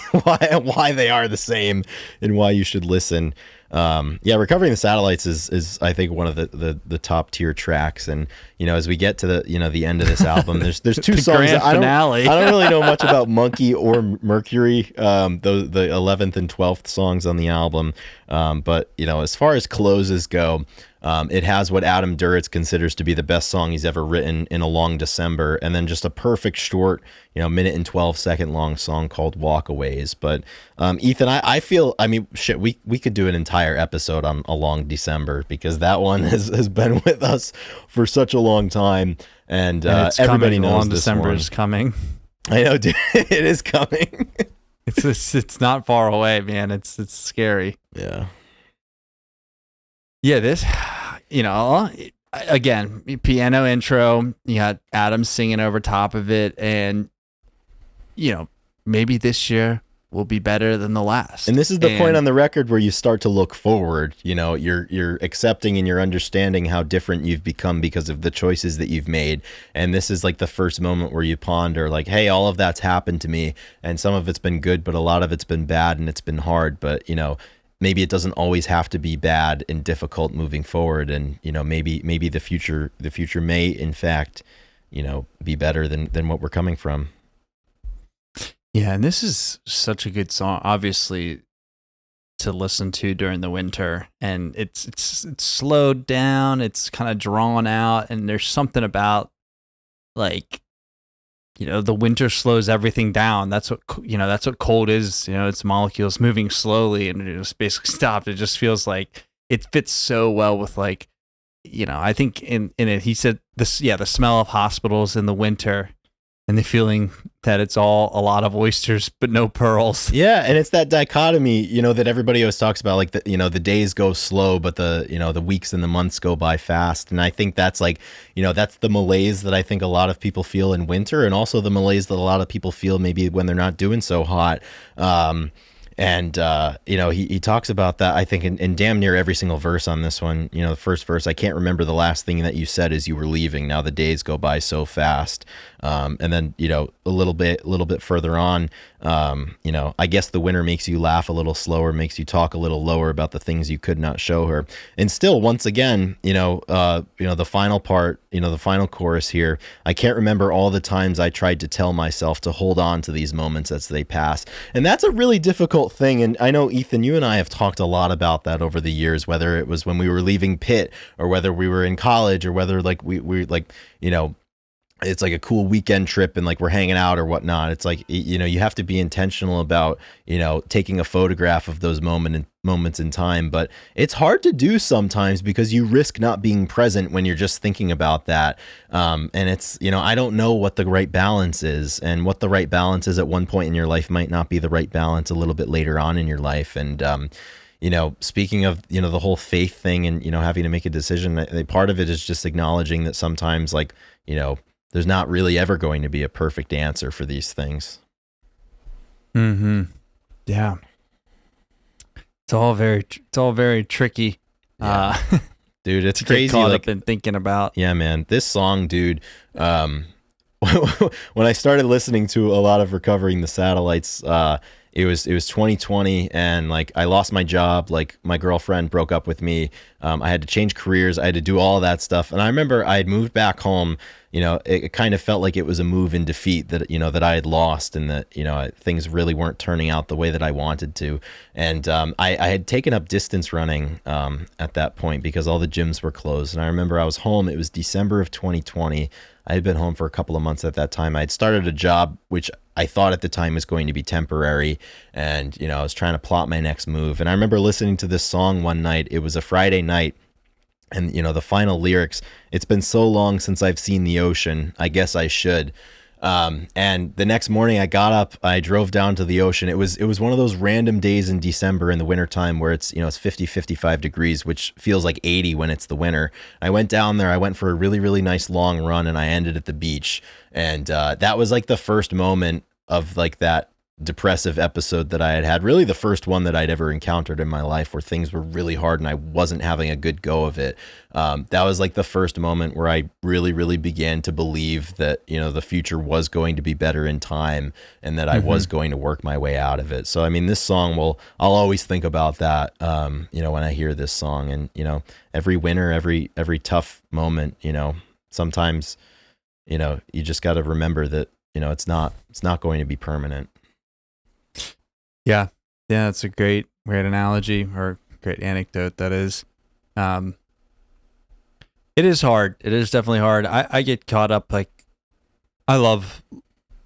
they are the same and why you should listen. Recovering the Satellites is I think one of the top tier tracks, and as we get to the end of this album, there's two songs that I don't really know much about Monkey or Mercury, the 11th and 12th songs on the album, but as far as closes go, it has what Adam Duritz considers to be the best song he's ever written in A Long December, and then just a perfect short, minute and 12-second long song called Walkaways. But Ethan, I feel, we could do an entire episode on A Long December, because that one has been with us for such a long time, and everybody knows Long this December one is coming. I know, dude, it is coming. It's not far away, man. It's scary. Yeah. Yeah, this, again, piano intro, you got Adam singing over top of it, and, maybe this year will be better than the last. And this is the point on the record where you start to look forward. You're accepting and you're understanding how different you've become because of the choices that you've made. And this is like the first moment where you ponder, like, hey, all of that's happened to me, and some of it's been good, but a lot of it's been bad and it's been hard. But, maybe it doesn't always have to be bad and difficult moving forward. And, maybe the future may, in fact, be better than what we're coming from. Yeah, and this is such a good song, obviously, to listen to during the winter. And it's slowed down, it's kind of drawn out, and there's something about, like, the winter slows everything down. That's what cold is. It's molecules moving slowly, and it just basically stopped. It just feels like it fits so well with, like, I think in it, he said this, the smell of hospitals in the winter, and the feeling that it's all a lot of oysters but no pearls. Yeah, and it's that dichotomy, that everybody always talks about, like, the days go slow, but the weeks and the months go by fast. And I think that's like, that's the malaise that I think a lot of people feel in winter, and also the malaise that a lot of people feel maybe when they're not doing so hot. And, he talks about that, I think, in damn near every single verse on this one. The first verse, I can't remember the last thing that you said as you were leaving. Now the days go by so fast. And then, a little bit further on, I guess the winter makes you laugh a little slower, makes you talk a little lower about the things you could not show her. And still, once again, the final part, the final chorus here, I can't remember all the times I tried to tell myself to hold on to these moments as they pass. And that's a really difficult thing. And I know, Ethan, you and I have talked a lot about that over the years, whether it was when we were leaving Pitt, or whether we were in college, or whether like we like, it's like a cool weekend trip and like we're hanging out or whatnot. It's like, you have to be intentional about, taking a photograph of those moments in time, but it's hard to do sometimes because you risk not being present when you're just thinking about that. And it's, I don't know what the right balance is, and what the right balance is at one point in your life might not be the right balance a little bit later on in your life. And, speaking of, the whole faith thing and, having to make a decision, part of it is just acknowledging that sometimes, like, there's not really ever going to be a perfect answer for these things. Mm-hmm. Yeah. It's all very tricky. Yeah. Dude, it's crazy. Get caught up in thinking about. Yeah, man. This song, dude, when I started listening to a lot of Recovering the Satellites, it was 2020, and like I lost my job, like my girlfriend broke up with me. I had to change careers, I had to do all that stuff, and I remember I had moved back home. It kind of felt like it was a move in defeat that that I had lost, and that things really weren't turning out the way that I wanted to. And I had taken up distance running at that point because all the gyms were closed. And I remember I was home. It was December of 2020. I had been home for a couple of months at that time. I had started a job which I thought at the time was going to be temporary, and I was trying to plot my next move. And I remember listening to this song one night. It was a Friday night, and the final lyrics, "It's been so long since I've seen the ocean, I guess I should." And the next morning I got up, I drove down to the ocean. It was one of those random days in December in the wintertime where it's 50, 55 degrees, which feels like 80 when it's the winter. I went down there, I went for a really, really nice long run, and I ended at the beach. And that was like the first moment of like that depressive episode that I had, really the first one that I'd ever encountered in my life where things were really hard and I wasn't having a good go of it. That was like the first moment where I really, really began to believe that, the future was going to be better in time, and that I was going to work my way out of it. So, I mean, this song I'll always think about that, when I hear this song. And, every winter, every tough moment, sometimes, you just got to remember that, it's not going to be permanent. Yeah, it's a great analogy, or great anecdote. That is, it is hard. It is definitely hard. I get caught up, like, I love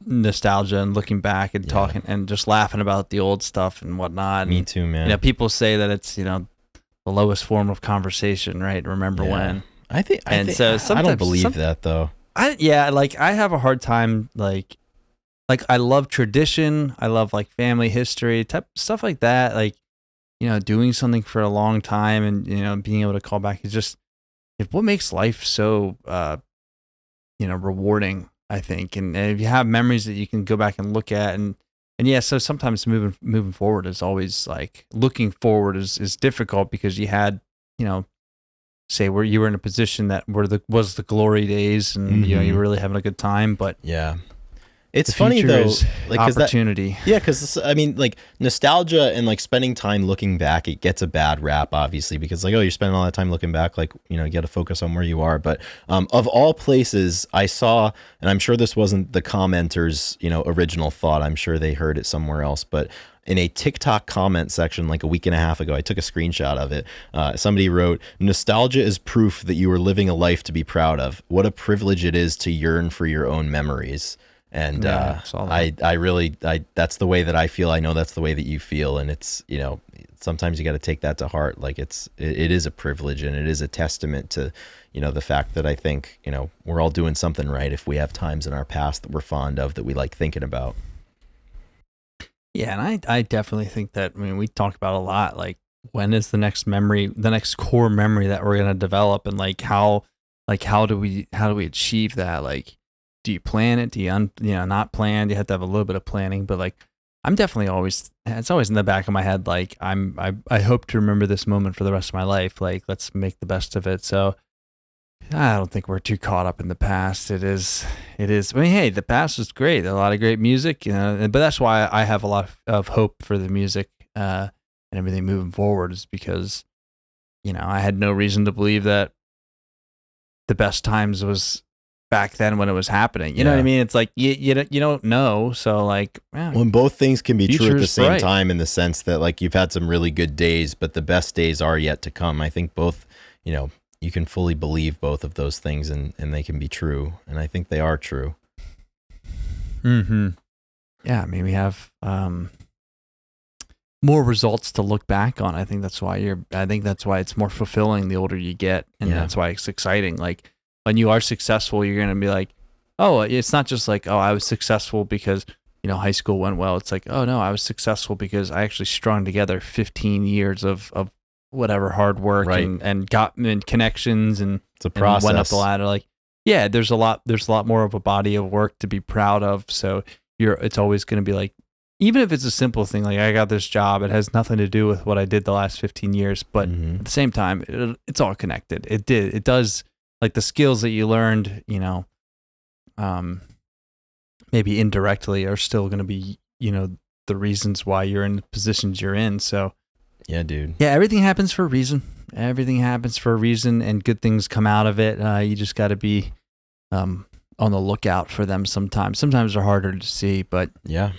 nostalgia and looking back and talking and just laughing about the old stuff and whatnot. Me too, man. People say that it's the lowest form of conversation, right? Remember when? I think I don't believe that though. I have a hard time like I love tradition. I love like family history type stuff like that. Like, doing something for a long time and, being able to call back is just what makes life so, rewarding, I think. And if you have memories that you can go back and look at and yeah, so sometimes moving forward is always like looking forward is difficult because you had, say where you were in a position that was the glory days and, you were really having a good time, but yeah. It's funny though, like opportunity. Because I mean, like nostalgia and like spending time looking back, it gets a bad rap, obviously, because like, oh, you're spending all that time looking back, like you got to focus on where you are. But of all places, I saw, and I'm sure this wasn't the commenters, original thought. I'm sure they heard it somewhere else, but in a TikTok comment section like a week and a half ago, I took a screenshot of it. Somebody wrote, "Nostalgia is proof that you are living a life to be proud of. What a privilege it is to yearn for your own memories." And I really that's the way that I feel. I know that's the way that you feel, and it's sometimes you got to take that to heart. Like it is a privilege, and it is a testament to the fact that I think we're all doing something right if we have times in our past that we're fond of, that we like thinking about. Yeah, and I definitely think that. I mean, we talk about a lot, like when is the next memory, the next core memory that we're gonna develop, and how do we achieve that? Like, do you plan it? Do you not plan? You have to have a little bit of planning, but like I'm definitely it's always in the back of my head. Like I hope to remember this moment for the rest of my life. Like let's make the best of it. So I don't think we're too caught up in the past. It is. I mean, hey, the past was great. A lot of great music, but that's why I have a lot of hope for the music and everything moving forward, is because I had no reason to believe that the best times was back then when it was happening. You know what I mean? It's like you don't know. So like, when both things can be true at the same time, in the sense that like you've had some really good days, but the best days are yet to come. I think both, you can fully believe both of those things, and they can be true. And I think they are true. Mm-hmm. Yeah. I mean, we have more results to look back on. I think that's why it's more fulfilling the older you get. And that's why it's exciting. Like, when you are successful, you're going to be like, oh, it's not just like, oh, I was successful because, high school went well. It's like, oh no, I was successful because I actually strung together 15 years of whatever hard work Right. and got in connections and It's a and went up process. the ladder. Like, yeah, there's a lot more of a body of work to be proud of. So it's always going to be like, even if it's a simple thing, like I got this job, it has nothing to do with what I did the last 15 years, but Mhm. at the same time, it's all connected. It does, like the skills that you learned, maybe indirectly are still going to be, the reasons why you're in the positions you're in. So Yeah, dude. yeah, everything happens for a reason. Everything happens for a reason, and good things come out of it. You just got to be on the lookout for them sometimes. Sometimes they're harder to see, but Yeah,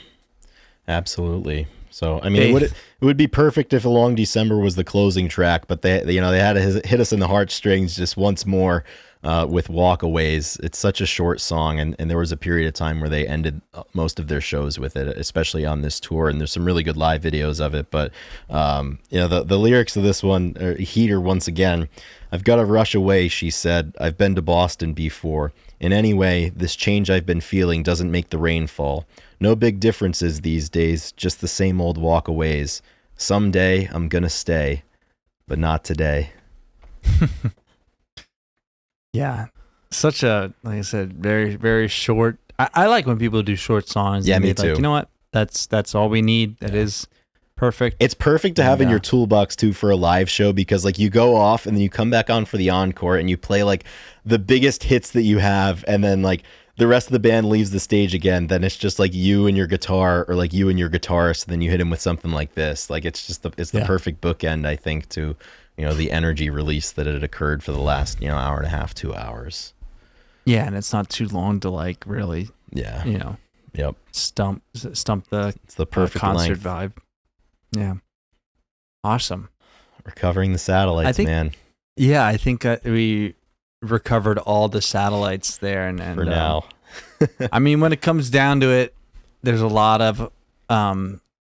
absolutely. So, I mean, it would be perfect if A Long December was the closing track, but they had to hit us in the heartstrings just once more with Walkaways. It's such a short song, and there was a period of time where they ended most of their shows with it, especially on this tour, and there's some really good live videos of it, but the lyrics of this one, Heater, once again, I've got to rush away, she said. I've been to Boston before. In any way, this change I've been feeling doesn't make the rain fall. No big differences these days, just the same old walkaways. Someday I'm gonna stay, but not today. yeah, such a, like I said, very, very short. I like when people do short songs. Yeah, and me they're like, too. you know what? That's all we need. That is perfect. It's perfect to have in your toolbox too for a live show, because like you go off and then you come back on for the encore and you play like the biggest hits that you have, and then like the rest of the band leaves the stage again, then it's just like you and your guitar, or like you and your guitarist, and then you hit him with something like this. Like it's just the perfect bookend, I think, to the energy release that had occurred for the last hour and a half, 2 hours. Yeah, and it's not too long to like really Yep. stump the It's the perfect concert length. vibe. Yeah, awesome. Recovering the satellites, man. Yeah, I think we recovered all the satellites there, and For now. I mean, when it comes down to it, there's a lot of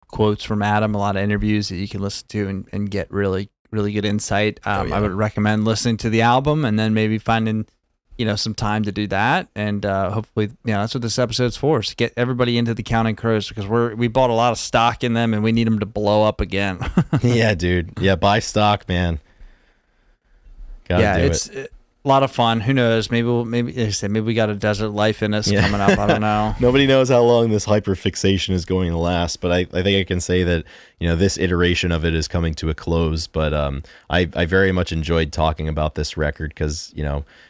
quotes from Adam, a lot of interviews that you can listen to and get really, really good insight. I would recommend listening to the album and then maybe finding some time to do that, and hopefully that's what this episode's for, is to get everybody into the Counting Crows, because we bought a lot of stock in them and we need them to blow up again. Yeah, dude. Yeah, buy stock, man. Gotta do it's a lot of fun. Who knows? Maybe we got a desert life in us coming up. I don't know. Nobody knows how long this hyperfixation is going to last, but I think I can say that this iteration of it is coming to a close. But I very much enjoyed talking about this record, because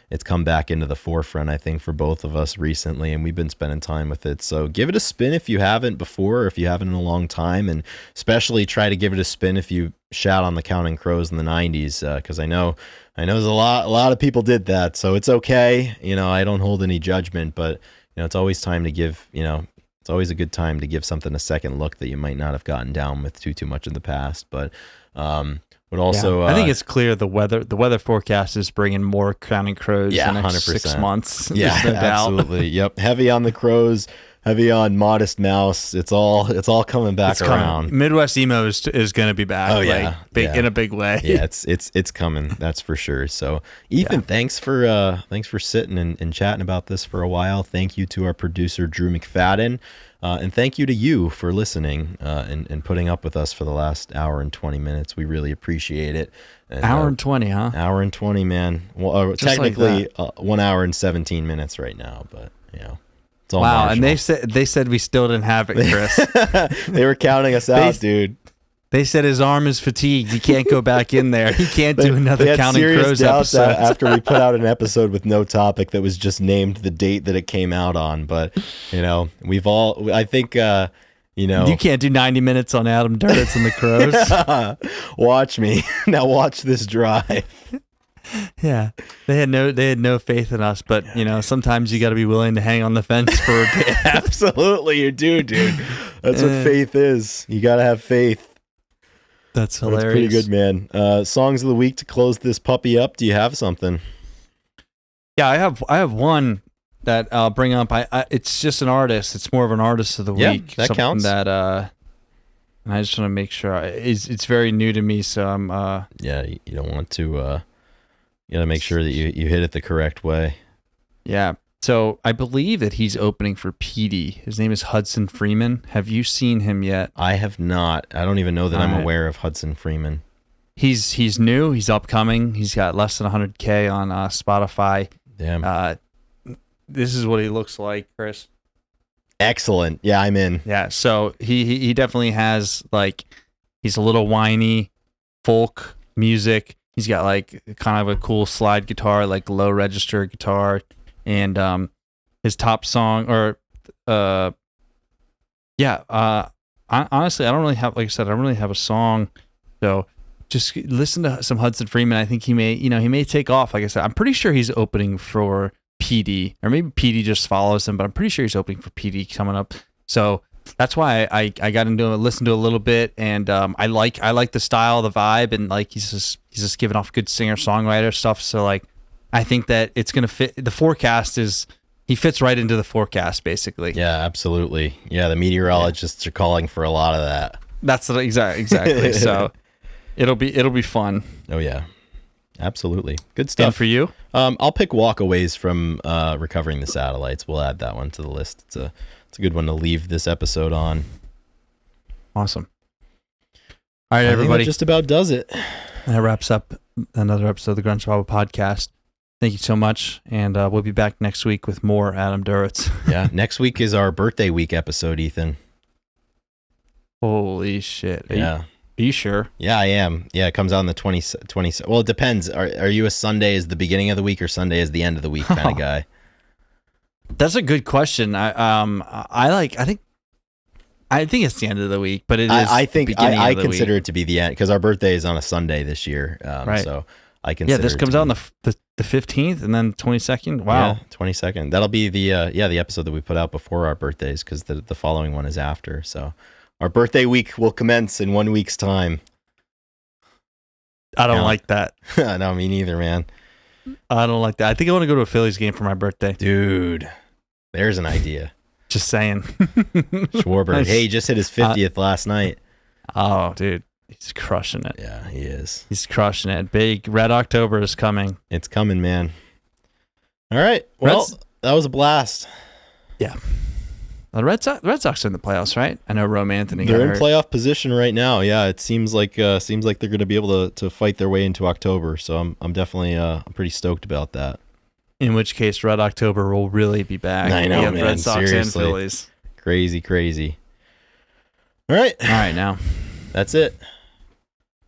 it's come back into the forefront, I think, for both of us recently, and we've been spending time with it. So give it a spin if you haven't before, or if you haven't in a long time, and especially try to give it a spin if you shat on the Counting Crows in the 90s, because I know there's a lot of people did that, so it's okay. I don't hold any judgment, but it's always time to give, it's always a good time to give something a second look that you might not have gotten down with too much in the past. But also, I think it's clear the weather forecast is bringing more Counting Crows in the next 6 months. Yeah, no doubt. Absolutely. Yep. Heavy on the Crows, heavy on Modest Mouse. It's all coming back around. Midwest emo is going to be back. Oh yeah, in a big way. Yeah, it's coming. That's for sure. So Ethan, thanks for sitting and chatting about this for a while. Thank you to our producer Drew McFadden, and thank you to you for listening and putting up with us for the last hour and 20 minutes. We really appreciate it. And, hour and 20, huh? Hour and 20, man. Well, technically 1 hour and 17 minutes right now, but it's all wow. marginal. And they said we still didn't have it, Chris. They were counting us out, dude. They said his arm is fatigued. He can't go back in there. He can't do another Counting Crows episode. After we put out an episode with no topic that was just named the date that it came out on. But, I think, you can't do 90 minutes on Adam Duritz and the Crows. Watch me. Now watch this drive. Yeah. They had no faith in us, but sometimes you got to be willing to hang on the fence for a bit. Absolutely, you do, dude. That's what faith is. You got to have faith. That's hilarious. That's pretty good, man. Songs of the week to close this puppy up. Do you have something? Yeah, I have one that I'll bring up. It's just an artist. It's more of an artist of the week. That counts. That and I just want to make sure it's very new to me. So I'm you don't want to. You got to make sure that you hit it the correct way. Yeah. So I believe that he's opening for PD. His name is Hudson Freeman. Have you seen him yet? I have not. I don't even know that All I'm right. aware of Hudson Freeman. He's new. He's upcoming. He's got less than 100K on Spotify. Damn. This is what he looks like, Chris. Excellent. Yeah, I'm in. Yeah. So he definitely has like, he's a little whiny, folk music. He's got like kind of a cool slide guitar, like low register guitar, and his top song honestly, I don't really have, like I said, I don't really have a song. So just listen to some Hudson Freeman. I think he may take off. Like I said, I'm pretty sure he's opening for PD, or maybe PD just follows him, but I'm pretty sure he's opening for PD coming up. So that's why I got into it, listened to it a little bit, and I like the style, the vibe, and like he's just giving off good singer songwriter stuff. So like I think that it's gonna fit. The forecast is, he fits right into the forecast basically. Yeah, absolutely. Yeah, the meteorologists are calling for a lot of that. That's exactly. So it'll be fun. Oh yeah, absolutely. Good stuff. And for you? I'll pick Walkaways from Recovering the Satellites. We'll add that one to the list. It's a good one to leave this episode on. Awesome. All right, I everybody. think that just about does it. That wraps up another episode of the Grunge Bible Podcast. Thank you so much, and we'll be back next week with more Adam Duritz. Yeah, next week is our birthday week episode, Ethan. Holy shit. Yeah. Are you sure? Yeah, I am. Yeah, it comes out on the 20. Well, it depends. Are you a Sunday as the beginning of the week or Sunday as the end of the week kind of guy? That's a good question. I think it's the end of the week, but it is. I think I the consider week. it to be the end because our birthday is on a Sunday this year. Right. So I consider. Yeah, this comes out on the 15th and then 22nd. Wow. Yeah, 22nd. That'll be the episode that we put out before our birthdays because the following one is after. So our birthday week will commence in 1 week's time. I don't like that. No, me neither, man. I don't like that. I think I want to go to a Phillies game for my birthday. Dude, there's an idea. Just saying. Schwarber. Nice. Hey, he just hit his 50th last night. Oh, dude. He's crushing it. Yeah, he is. He's crushing it. Big Red October is coming. It's coming, man. All right. Well, that was a blast. Yeah. The Red Sox are in the playoffs, right? I know Rome Anthony They're got in hurt. playoff position right now. Yeah, it seems like they're going to be able to fight their way into October. So I'm definitely I'm pretty stoked about that. In which case, Red October will really be back. I know, We have man. Red Sox Seriously. and Phillies. Crazy. All right. All right, now. That's it.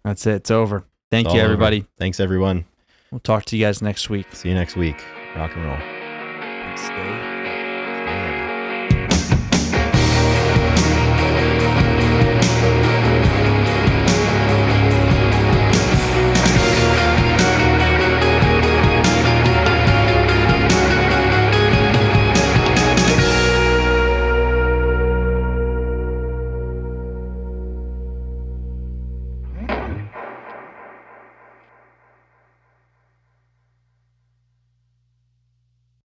That's it. It's over. Thank It's you, all over. everybody. Thanks, everyone. We'll talk to you guys next week. See you next week. Rock and roll. Stay. Stay heavy.